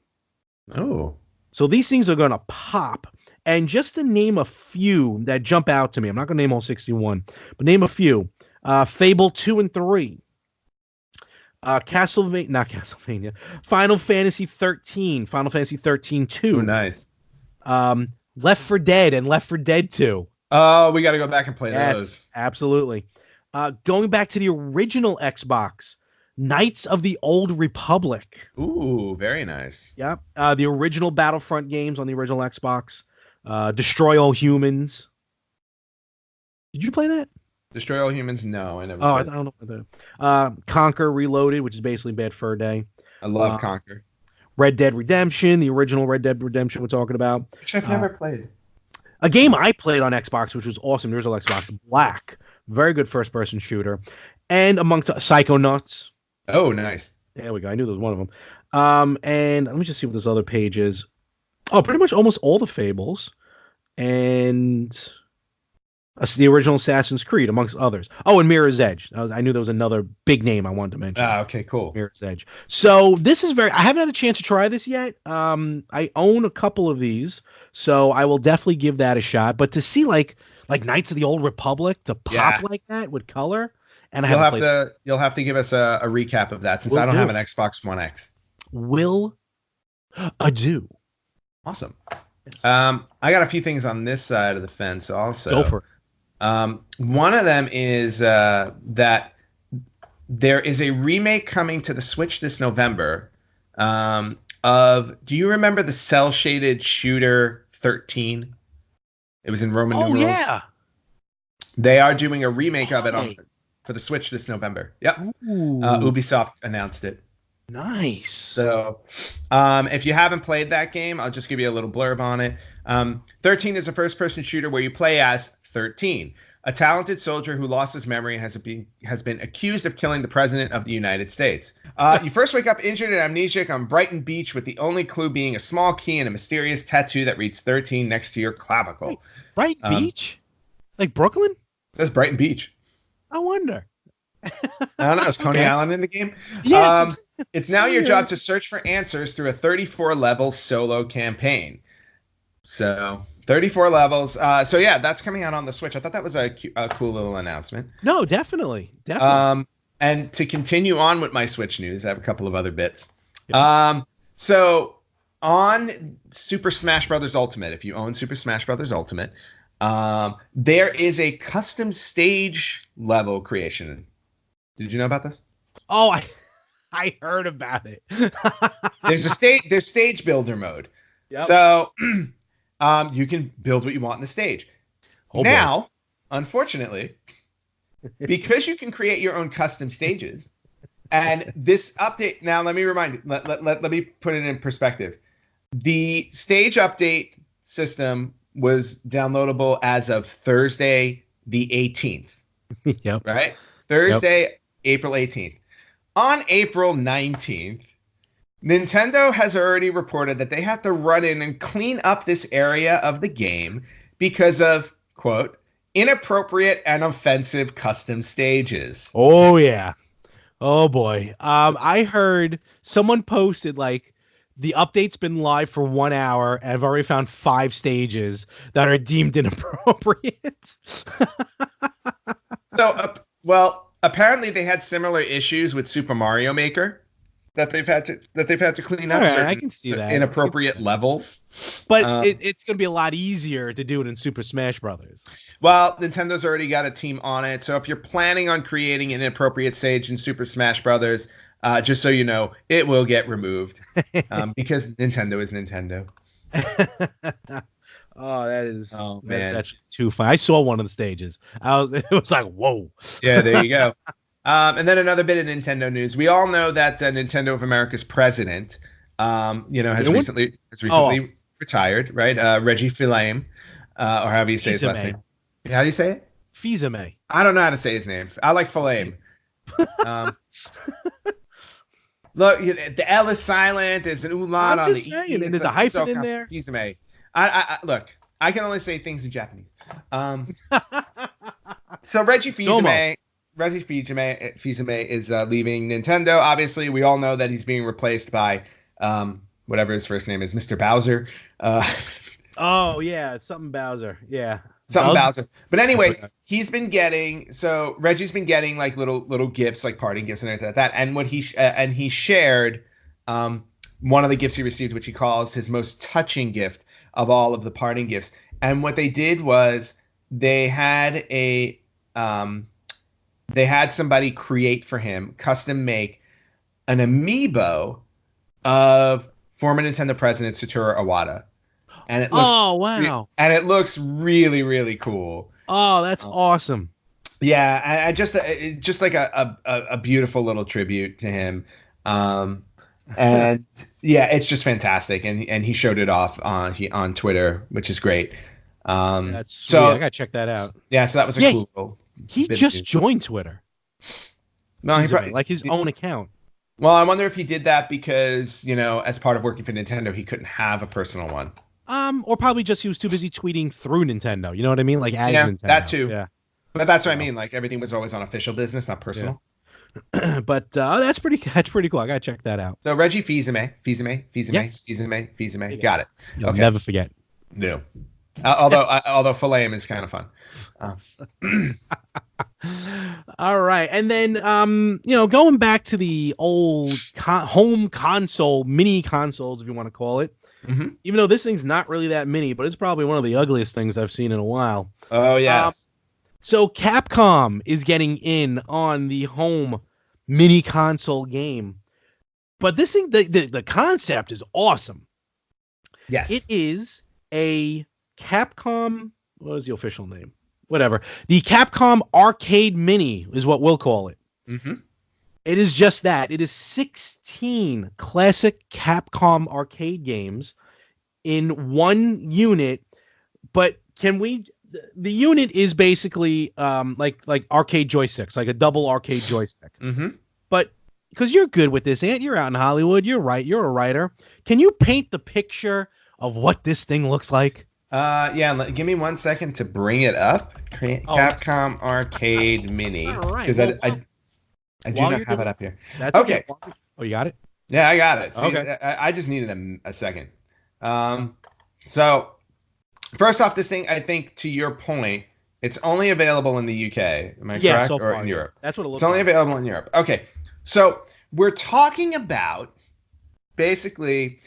Oh. So these things are going to pop. And just to name a few that jump out to me, I'm not going to name all 61, but name a few. Fable 2 and 3. Final Fantasy 13, Final Fantasy 13 2. Oh, nice. Left 4 Dead and Left 4 Dead 2. Oh, we got to go back and play those. Absolutely. Going back to the original Xbox, Knights of the Old Republic. Ooh, very nice. Yeah. The original Battlefront games on the original Xbox. Destroy All Humans. Did you play that? Destroy All Humans? No, I never. Oh, I don't know. Conquer Reloaded, which is basically Bad Fur Day. I love Conquer. Red Dead Redemption, the original Red Dead Redemption we're talking about. Which I've never played. A game I played on Xbox, which was awesome, the original Xbox, Black. Very good first-person shooter. And amongst Psychonauts. Oh, nice. There we go. I knew there was one of them. And let me just see what this other page is. Oh, pretty much almost all the Fables. And the original Assassin's Creed, amongst others. Oh, and Mirror's Edge. I knew there was another big name I wanted to mention. Okay, cool. Mirror's Edge. So this is I haven't had a chance to try this yet. I own a couple of these, so I will definitely give that a shot. But to see like Knights of the Old Republic to pop like that with color, and you'll have to give us a recap of that since I don't have an Xbox One X. Will do. Awesome. Yes. I got a few things on this side of the fence also. Go for it. One of them is that there is a remake coming to the Switch this November do you remember the cel-shaded shooter 13? It was in Roman numerals. Oh, yeah. They are doing a remake of it for the Switch this November. Yep. Ubisoft announced it. Nice. So, if you haven't played that game, I'll just give you a little blurb on it. 13 is a first-person shooter where you play as 13, a talented soldier who lost his memory and has been accused of killing the president of the United States. You first wake up injured and amnesiac on Brighton Beach, with the only clue being a small key and a mysterious tattoo that reads 13 next to your clavicle. Wait, Brighton Beach? Like Brooklyn? That's Brighton Beach. I wonder. I don't know. Is Coney Okay. Island in the game? Yes. It's now your job to search for answers through a 34-level solo campaign. So 34 levels. So yeah, that's coming out on the Switch. I thought that was a cool little announcement. No, definitely. Definitely. And to continue on with my Switch news, I have a couple of other bits. Yeah. So on Super Smash Brothers Ultimate, if you own Super Smash Brothers Ultimate, there is a custom stage level creation. Did you know about this? Oh, I heard about it. There's stage builder mode. Yep. So you can build what you want in the stage. Oh, now, boy. Unfortunately, because you can create your own custom stages, and this update. Now, let me remind you. Let me put it in perspective. The stage update system was downloadable as of Thursday, the 18th. Yep. Right? Thursday, April 18th. On April 19th, Nintendo has already reported that they have to run in and clean up this area of the game because of, quote, inappropriate and offensive custom stages. Oh, yeah. Oh, boy. I heard someone posted, like, the update's been live for 1 hour, and I've already found 5 stages that are deemed inappropriate. So, well, apparently they had similar issues with Super Mario Maker that they've had to clean up. Right, I can see that. Inappropriate levels. But it's going to be a lot easier to do it in Super Smash Brothers. Well, Nintendo's already got a team on it. So if you're planning on creating an inappropriate stage in Super Smash Brothers, just so you know, it will get removed because Nintendo is Nintendo. Oh, that's man, actually too fun. I saw one of the stages. It was like, whoa. Yeah, there you go. And then another bit of Nintendo news. We all know that Nintendo of America's president, has recently retired, right? Yes. Reggie Fils-Aime, or however you say his last name. How do you say it? Fils-Aime. I don't know how to say his name. I like Fils-Aime. Look, the L is silent. There's an umlaut on the E. And there's a hyphen in there. Fils-Aime. I look. I can only say things in Japanese. So Reggie Fils-Aime is leaving Nintendo. Obviously, we all know that he's being replaced by whatever his first name is, Mr. Bowser. Oh yeah, something Bowser. Yeah. Something Bowser. But anyway, Reggie's been getting like little gifts, like parting gifts and everything like that. And what he shared one of the gifts he received, which he calls his most touching gift of all of the parting gifts. And what they did was they had somebody create for him, custom make an amiibo of former Nintendo president Satoru Iwata. And it looks it looks really, really cool. Oh, that's awesome. Yeah, I just like a beautiful little tribute to him. And yeah, it's just fantastic. And he showed it off on Twitter, which is great. That's sweet. So I gotta check that out. Yeah, so that was a cool. He just joined Twitter. No, he probably, like his own account. Well, I wonder if he did that because, as part of working for Nintendo, he couldn't have a personal one. Or probably just he was too busy tweeting through Nintendo. You know what I mean? Like as Nintendo. That too. Yeah. But that's what I mean. Like everything was always on official business, not personal. Yeah. But that's pretty cool. I gotta check that out. So Reggie Fils-Aime. Got it. You'll never forget. No. Although Fils-Aime is kind of fun. All right, and then going back to the old home console, mini consoles, if you want to call it. Mm-hmm. Even though this thing's not really that mini, but it's probably one of the ugliest things I've seen in a while. Oh yes. So Capcom is getting in on the home mini console game, but this thing, the concept is awesome. Yes, it is a Capcom. What is the official name? Whatever. The Capcom Arcade Mini is what we'll call it. Mm-hmm. It is just that. It is 16 classic Capcom arcade games in one unit. But the unit is basically like arcade joysticks, like a double arcade joystick. Mm-hmm. But because you're good with this, Ant, you're out in Hollywood. You're a writer. Can you paint the picture of what this thing looks like? Yeah, give me 1 second to bring it up. Capcom Arcade Mini. All right. Because I do not have it up here. That's okay. Oh, you got it? Yeah, I got it. See, okay. I just needed a second. So first off, this thing, I think to your point, it's only available in the UK. Am I correct? So or far, in Europe? That's what it looks like. It's only like. available in Europe. Okay. So we're talking about basically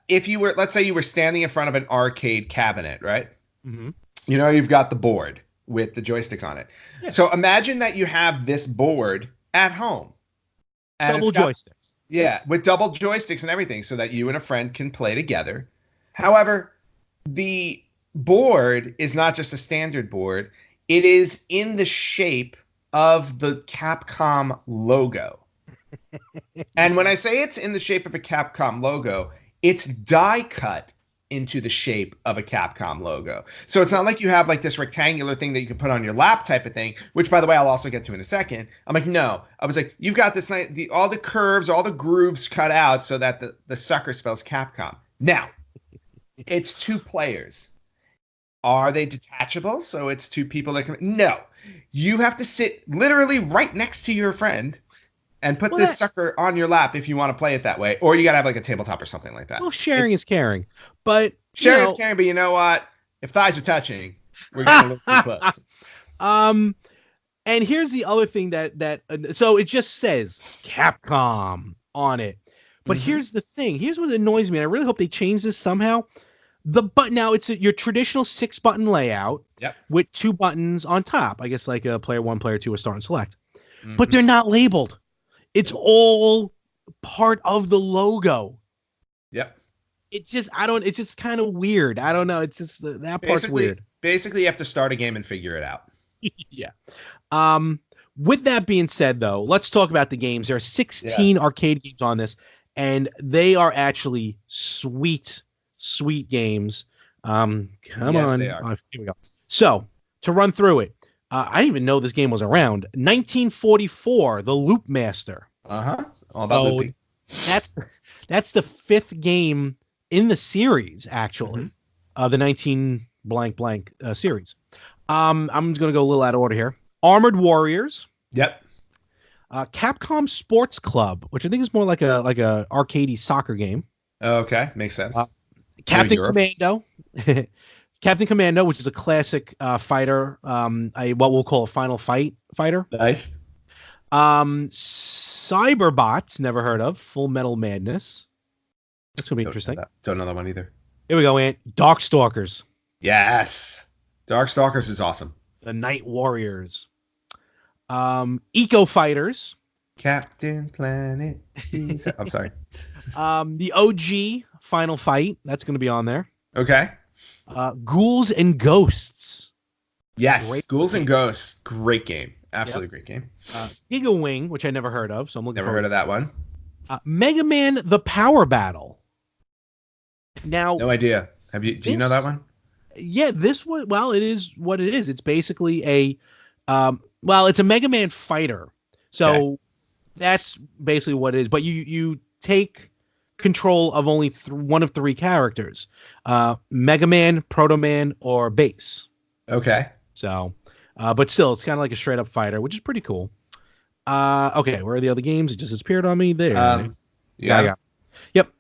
if you were, let's say you were standing in front of an arcade cabinet, right? Mm-hmm. You know, you've got the board with the joystick on it. Yeah. So imagine that you have this board at home. And double joysticks. Yeah, with double joysticks and everything so that you and a friend can play together. However, the board is not just a standard board. It is in the shape of the Capcom logo. And when I say it's in the shape of a Capcom logo, it's die cut into the shape of a Capcom logo. So it's not like you have like this rectangular thing that you can put on your lap type of thing, which by the way, I'll also get to in a second. I'm like, no, I was like, you've got this, all the curves, all the grooves cut out so that the sucker spells Capcom. Now, it's 2 players. Are they detachable? So it's 2 people that can, no, you have to sit literally right next to your friend and put this sucker on your lap if you want to play it that way, or you got to have like a tabletop or something like that. Well, sharing is caring, but sharing is caring. But you know what? If thighs are touching, we're getting a little too close. And here's the other thing so it just says Capcom on it, but here's the thing. Here's what annoys me. I really hope they change this somehow. Now it's your traditional 6-button layout. Yep. With 2 buttons on top. I guess like a player 1, player 2, or start and select. But they're not labeled. It's all part of the logo. Yep. It's just kind of weird. I don't know. It's just that part's weird. Basically, you have to start a game and figure it out. Yeah. With that being said, though, let's talk about the games. There are 16 arcade games on this, and they are actually sweet games. Come on. They are. Here we go. So, to run through it, I didn't even know this game was around. 1944, The Loop Master. All about looping. That's the 5th game in the series, actually. The 19 blank series. I'm going to go a little out of order here. Armored Warriors. Yep. Capcom Sports Club, which I think is more like a arcadey soccer game. Okay, makes sense. Captain Commando. Captain Commando, which is a classic fighter, what we'll call a final fighter. Nice. Cyberbots, never heard of. Full Metal Madness. That's gonna be interesting. Don't know that one either. Here we go, Ant. Darkstalkers. Yes, Darkstalkers is awesome. The Night Warriors. Eco Fighters. Captain Planet. I'm sorry. The OG Final Fight. That's gonna be on there. Okay. Ghouls and Ghosts. Yes, Ghouls and Ghosts. Great game. Absolutely great game. Giga Wing, which I never heard of, so I'm looking. Never heard of that one. Mega Man: The Power Battle. Now, no idea. Do you know that one? Yeah, this one. Well, it is what it is. It's basically it's a Mega Man fighter. So that's basically what it is. But you take control of only one of 3 characters: Mega Man, Proto Man, or Bass. Okay. So, but still, it's kind of like a straight up fighter, which is pretty cool. Okay, where are the other games? It just disappeared on me. There. I got it. Yep.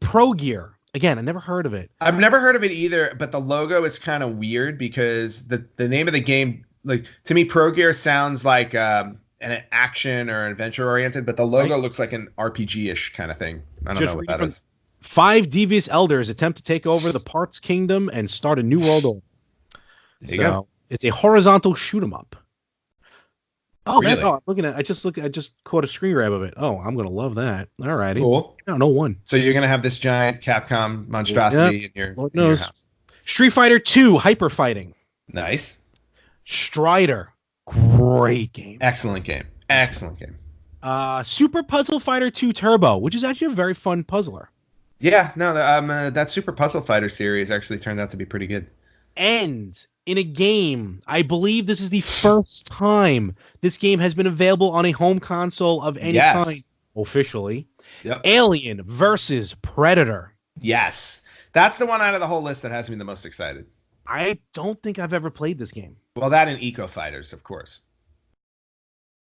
Pro Gear. Again, I never heard of it. I've never heard of it either, but the logo is kind of weird because the name of the game, like, to me, Pro Gear sounds like an action or adventure oriented, but the logo looks like an RPG-ish kind of thing. I don't know what that is. 5 devious elders attempt to take over the Parts Kingdom and start a new world order. There you go. It's a horizontal shoot 'em up. Oh, really? I'm looking at. I just caught a screen grab of it. Oh, I'm gonna love that. All righty. Cool. No one. So you're gonna have this giant Capcom monstrosity in your house. Street Fighter 2 Hyper Fighting. Nice. Strider. Great game. Excellent game. Super Puzzle Fighter 2 Turbo, which is actually a very fun puzzler. Yeah, no, that Super Puzzle Fighter series actually turned out to be pretty good. And in a game, I believe this is the first time this game has been available on a home console of any kind, officially. Yep. Alien versus Predator. Yes. That's the one out of the whole list that has me the most excited. I don't think I've ever played this game. Well, that and Eco Fighters, of course.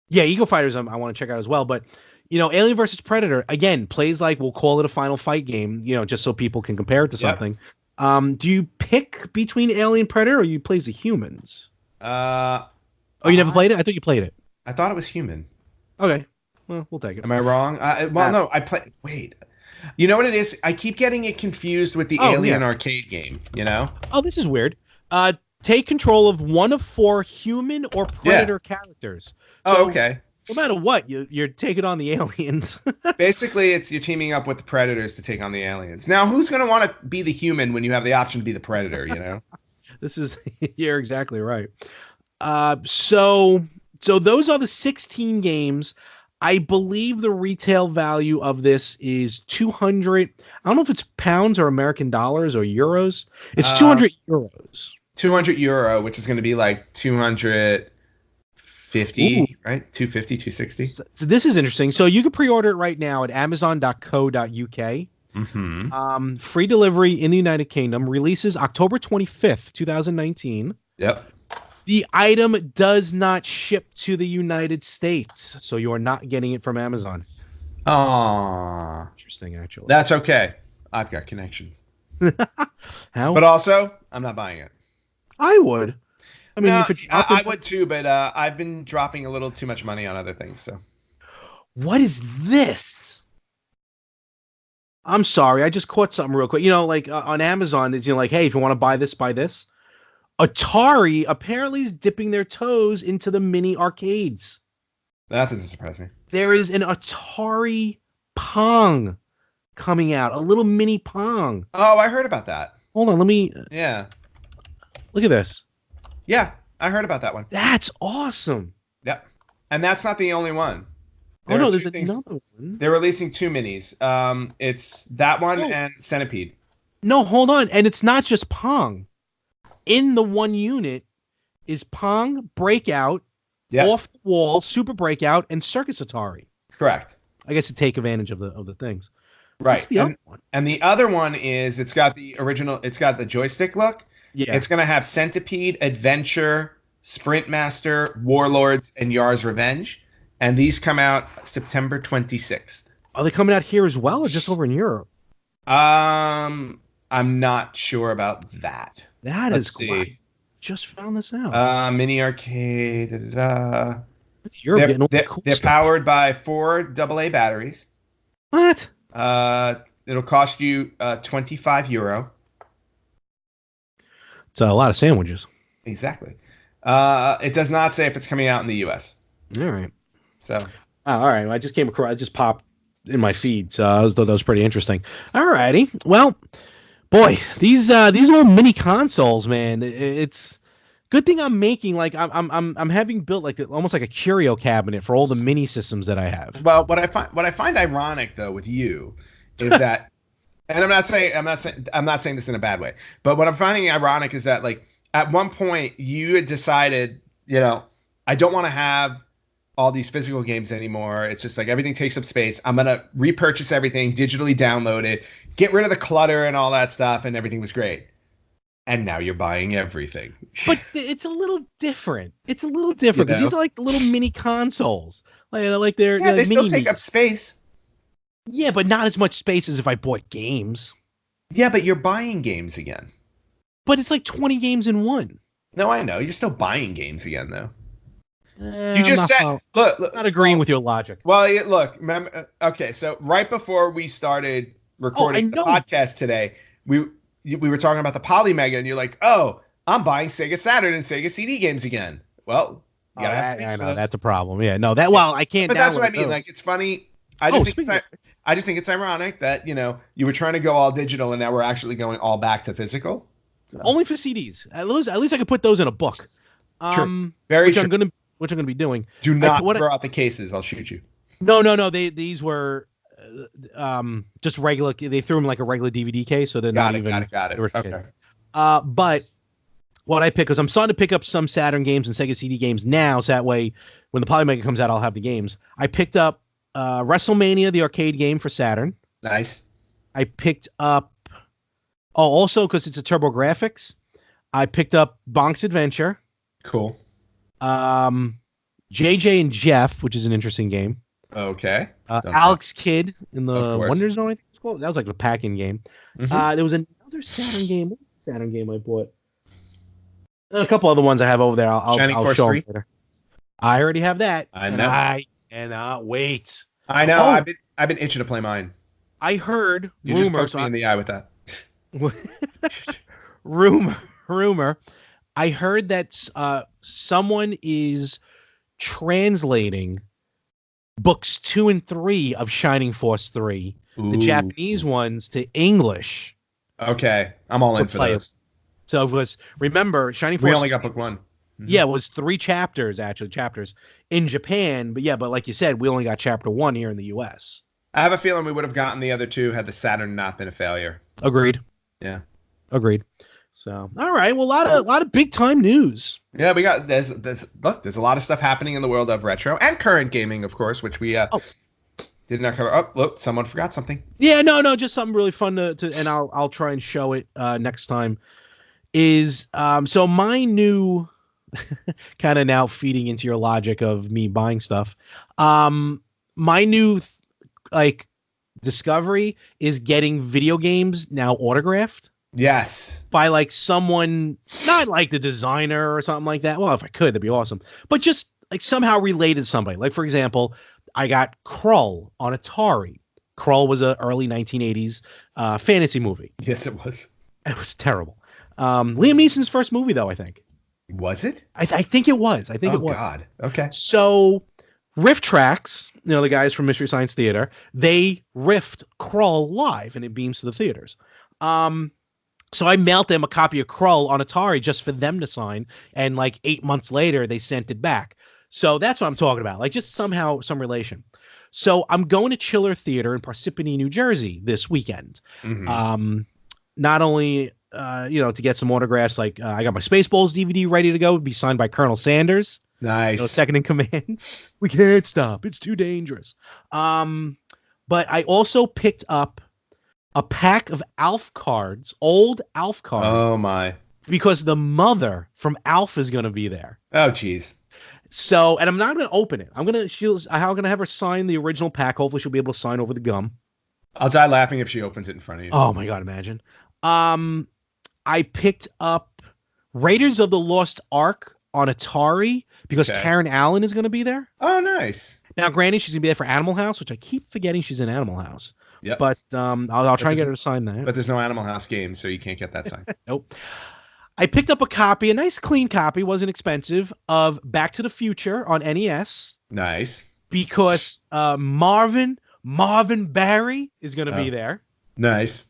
Yeah, Eagle Fighters I want to check out as well. But, Alien versus Predator, again, plays like we'll call it a final fight game, just so people can compare it to something. Do you pick between Alien Predator or you play as the humans? You never played it? I thought you played it. I thought it was human. Okay. Well, we'll take it. Am I wrong? No, I play. Wait. You know what it is? I keep getting it confused with the Alien arcade game, Oh, this is weird. Take control of one of 4 human or predator characters. So, okay. No matter what, you're taking on the aliens. Basically, you're teaming up with the predators to take on the aliens. Now, who's going to want to be the human when you have the option to be the predator, You're exactly right. So those are the 16 games. I believe the retail value of this is 200. I don't know if it's pounds or American dollars or euros. It's 200 euros. 200 euro, which is going to be like 250, right? 250, 260. So this is interesting. So you can pre-order it right now at amazon.co.uk. Mm-hmm. Free delivery in the United Kingdom. Releases October 25th, 2019. Yep. The item does not ship to the United States, so you are not getting it from Amazon. Oh, interesting, actually. That's okay. I've got connections. How? But also, I'm not buying it. I would. I mean, I would too, but I've been dropping a little too much money on other things. So, what is this? I'm sorry, I just caught something real quick. Like on Amazon, is like, hey, if you want to buy this, buy this. Atari apparently is dipping their toes into the mini arcades. That doesn't surprise me. There is an Atari Pong coming out, a little mini Pong. Oh, I heard about that. Hold on, let me. Yeah. Look at this. Yeah, I heard about that one. That's awesome. Yep. And that's not the only one. There's another one. They're releasing 2 minis. It's that one and Centipede. No, hold on. And it's not just Pong. In the one unit is Pong, Breakout, Off the Wall, Super Breakout, and Circus Atari. Correct. I guess to take advantage of the things. Right. What's the other one? And the other one is it's got the joystick look. Yeah. It's going to have Centipede, Adventure, Sprint Master, Warlords, and Yar's Revenge. And these come out September 26th. Are they coming out here as well or just over in Europe? I'm not sure about that. Let's see. I just found this out. Mini arcade. Europe they're powered by 4 AA batteries. What? It'll cost you €25. It's a lot of sandwiches. Exactly. It does not say if it's coming out in the US. All right. So. All right. I just came across. It just popped in my feed, so I thought that was pretty interesting. All righty. Well, boy, these old mini consoles, man. It's good thing I'm making I'm having built almost like a curio cabinet for all the mini systems that I have. Well, what I find ironic though with you is that, and I'm not saying this in a bad way, but what I'm finding ironic is that at one point you had decided, I don't want to have all these physical games anymore. It's just everything takes up space. I'm going to repurchase everything, digitally download it, get rid of the clutter and all that stuff, and everything was great. And now you're buying everything. But it's a little different. It's a little different because these are the little mini consoles. They're still take up space. Yeah, but not as much space as if I bought games. Yeah, but you're buying games again. But it's 20 games in one. No, I know. You're still buying games again, though. You just said, look, not agreeing with your logic. Well, look, remember, okay, so right before we started recording the podcast today, we were talking about the Polymega, and you're like, oh, I'm buying Sega Saturn and Sega CD games again. Well, you gotta have space for those. That's a problem. Yeah, no, I can't. But that's what I mean. It's funny. I just think it's ironic that you were trying to go all digital, and now we're actually going all back to physical. So. Only for CDs. At least I could put those in a book. True. Very true. Which I'm gonna be doing. Do not throw out the cases. I'll shoot you. No. These were just regular. They threw them like a regular DVD case, so they're not even. Got it. Okay. But what I picked, because I'm starting to pick up some Saturn games and Sega CD games now, so that way when the Polymega comes out, I'll have the games. I picked up WrestleMania, the arcade game for Saturn. Nice. I picked up. Oh, also because it's a TurboGrafx, I picked up Bonk's Adventure. Cool. JJ and Jeff, which is an interesting game. Okay. Alex Kidd in the course. Wonder Zone, I think it's called. That was like the packing game. There was another Saturn game. What was the Saturn game I bought? A couple other ones I have over there. I'll show them later. I already have that. I know. I cannot wait. I know. Oh, I've been itching to play mine. I heard you just poked me in the eye with that. rumor. I heard that someone is translating books 2 and 3 of Shining Force 3, the Japanese ones, to English. Okay, I'm all in for those. So it was, remember, Shining Force. We only got book 1. Yeah, it was 3 chapters in Japan, but like you said, we only got chapter 1 here in the US. I have a feeling we would have gotten the other 2 had the Saturn not been a failure. Agreed. Yeah. Agreed. So, all right. Well, a lot of big time news. Yeah, we got there's a lot of stuff happening in the world of retro and current gaming, of course, which we did not cover. Oh, look, someone forgot something. Yeah, no, just something really fun to and I'll try and show it next time. Is so my new kind of now feeding into your logic of me buying stuff. My new discovery is getting video games now autographed. Yes. By like someone, not like the designer or something like that. Well, if I could, that'd be awesome. But just like somehow related to somebody. Like, for example, I got Krull on Atari. Krull was an early 1980s fantasy movie. Yes, it was. It was terrible. Liam Neeson's first movie, though, I think. Was it? I think it was. It was. Oh, God. Okay. So Riff Tracks, the guys from Mystery Science Theater, they riffed Krull live, and it beams to the theaters. So I mailed them a copy of Krull on Atari just for them to sign. And like 8 months later, they sent it back. So that's what I'm talking about. Like just somehow some relation. So I'm going to Chiller Theater in Parsippany, New Jersey this weekend. Mm-hmm. Not only, to get some autographs, like I got my Spaceballs DVD ready to go, be signed by Colonel Sanders. Nice. Second in command. We can't stop. It's too dangerous. But I also picked up a pack of ALF cards, old ALF cards. Oh, my. Because the mother from ALF is going to be there. Oh, jeez. So, and I'm not going to open it. I'm going to have her sign the original pack. Hopefully she'll be able to sign over the gum. I'll die laughing if she opens it in front of you. Oh, my God, imagine. I picked up Raiders of the Lost Ark on Atari because Karen Allen is going to be there. Oh, nice. Now, granted, she's going to be there for Animal House, which I keep forgetting she's in Animal House. Yep. But I'll try and get her to sign that. But there's no Animal House game, so you can't get that signed. Nope. I picked up a nice clean copy, wasn't expensive, of Back to the Future on NES. Nice. Because Marvin Barry is going to be there. Nice.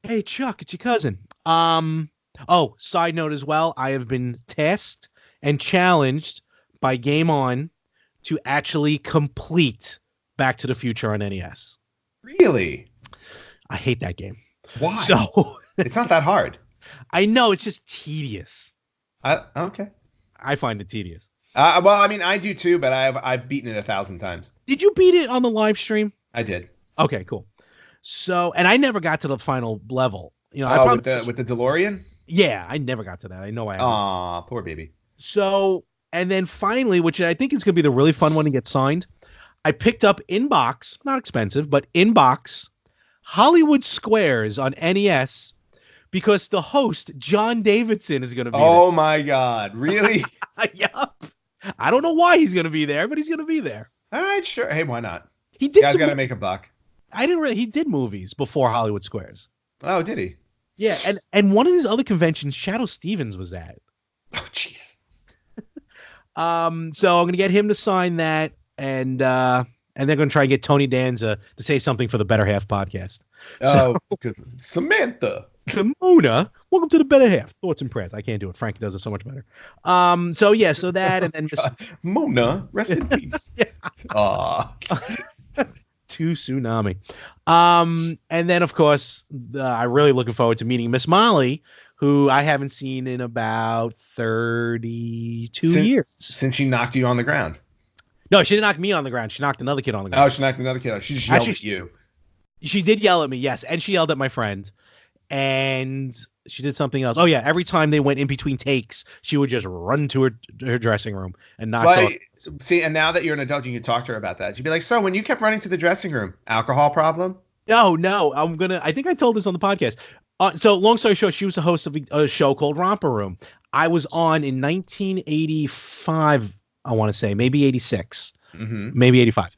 Hey, Chuck, it's your cousin. Side note as well, I have been tasked and challenged by Game On to actually complete Back to the Future on NES. Really? I hate that game. Why? So it's not that hard. I know, it's just tedious. Okay. I find it tedious. Well, I mean, I do too, but I've beaten it 1,000 times. Did you beat it on the live stream? I did. Okay, cool. So, and I never got to the final level. With the DeLorean? Yeah, I never got to that. I know I. Aw, poor baby. So, and then finally, which I think is going to be the really fun one to get signed, I picked up in box, not expensive, but in box, Hollywood Squares on NES, because the host John Davidson is going to be there. Oh my God! Really? Yup. I don't know why he's going to be there, but he's going to be there. All right, sure. Hey, why not? He did. Guy's got to make a buck. He did movies before Hollywood Squares. Oh, did he? Yeah, and one of his other conventions, Shadow Stevens was at. Oh, jeez. So I'm gonna get him to sign that, and they're gonna try and get Tony Danza to say something for the Better Half podcast. Oh, Samantha. Simona, welcome to the Better Half. Thoughts and prayers. I can't do it. Frankie does it so much better. So that, and then just Mona, rest in peace. Aw. To Tsunami. And then of course, I'm really looking forward to meeting Miss Molly, who I haven't seen in about 32 years. Since she knocked you on the ground. No, she didn't knock me on the ground. She knocked another kid on the ground. Oh, she knocked another kid. She just yelled at you. She did yell at me, yes, and she yelled at my friend, and she did something else. Oh yeah, every time they went in between takes, she would just run to her dressing room and not talk. See, and now that you're an adult, you can talk to her about that. You'd be like, "So, when you kept running to the dressing room, alcohol problem?" No, I think I told this on the podcast. So long story short, she was the host of a show called Romper Room. I was on in 1985, I want to say, maybe 86. Maybe 85.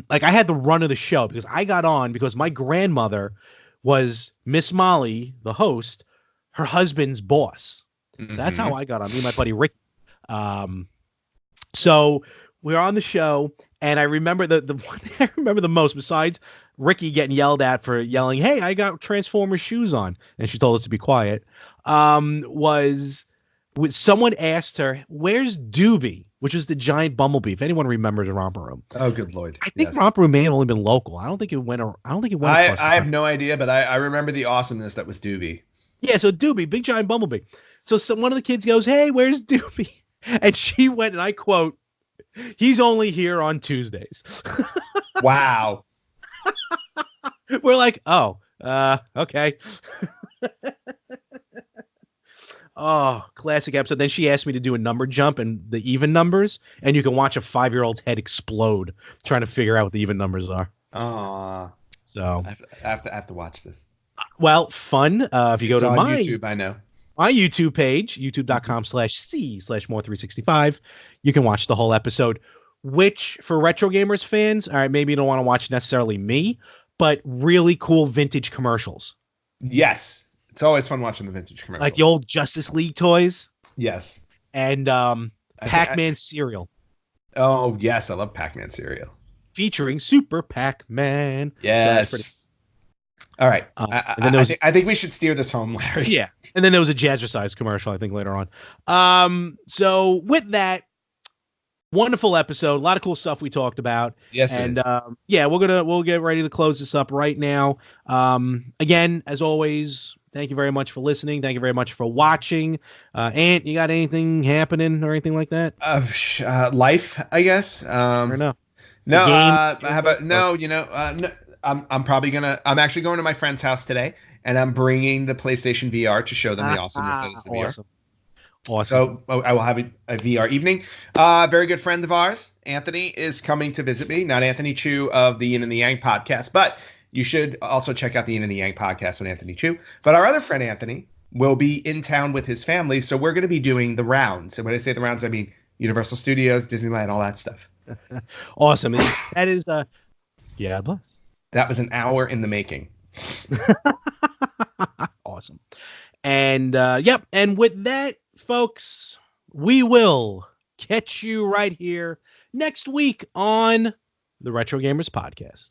Like I had the run of the show because I got on because my grandmother was Miss Molly, the host, her husband's boss. So that's how I got on. Me and my buddy Rick. So we were on the show, and I remember the one thing I remember the most, besides Ricky getting yelled at for yelling, "Hey, I got Transformers shoes on," and she told us to be quiet, was someone asked her, "Where's Doobie?" Which is the giant bumblebee. If anyone remembers the Romper Room. Oh, good Lord. I think Romper Room may have only been local. I don't think it went across I have no idea, but I remember the awesomeness that was Doobie. Yeah, so Doobie, big giant bumblebee. So one of the kids goes, "Hey, where's Doobie?" And she went, and I quote, "He's only here on Tuesdays." Wow. We're like, oh, okay. Oh, classic episode. Then she asked me to do a number jump and the even numbers, and you can watch a 5-year-old's head explode trying to figure out what the even numbers are. So I have to watch this. Well, fun. If you go to my YouTube, I know. My YouTube page, youtube.com/c/more365, you can watch the whole episode, which for retro gamers fans, all right, maybe you don't want to watch necessarily me, but really cool vintage commercials. Yes. It's always fun watching the vintage commercials. Like the old Justice League toys. Yes. And Pac-Man cereal. Oh, yes. I love Pac-Man cereal. Featuring Super Pac-Man. Yes. So pretty... All right. I think we should steer this home, Larry. Yeah. And then there was a Jazzercise commercial, I think, later on. So with that, wonderful episode. A lot of cool stuff we talked about. Yes. And yeah, we'll get ready to close this up right now. Again, as always, thank you very much for listening. Thank you very much for watching. Ant, you got anything happening or anything like that? Life, I guess. Or no. No. How about no? You know, no, I'm actually going to my friend's house today, and I'm bringing the PlayStation VR to show them the awesomeness that is the VR. Awesome. So I will have a VR evening. Very good friend of ours, Anthony, is coming to visit me. Not Anthony Chu of the Yin and the Yang podcast, but you should also check out the Yin and the Yang podcast with Anthony Chu. But our other friend, Anthony, will be in town with his family, so we're going to be doing the rounds. And when I say the rounds, I mean Universal Studios, Disneyland, all that stuff. Awesome. That is, yeah, bless. That was an hour in the making. Awesome. And yep. And with that, folks, we will catch you right here next week on the Retro Gamers Podcast.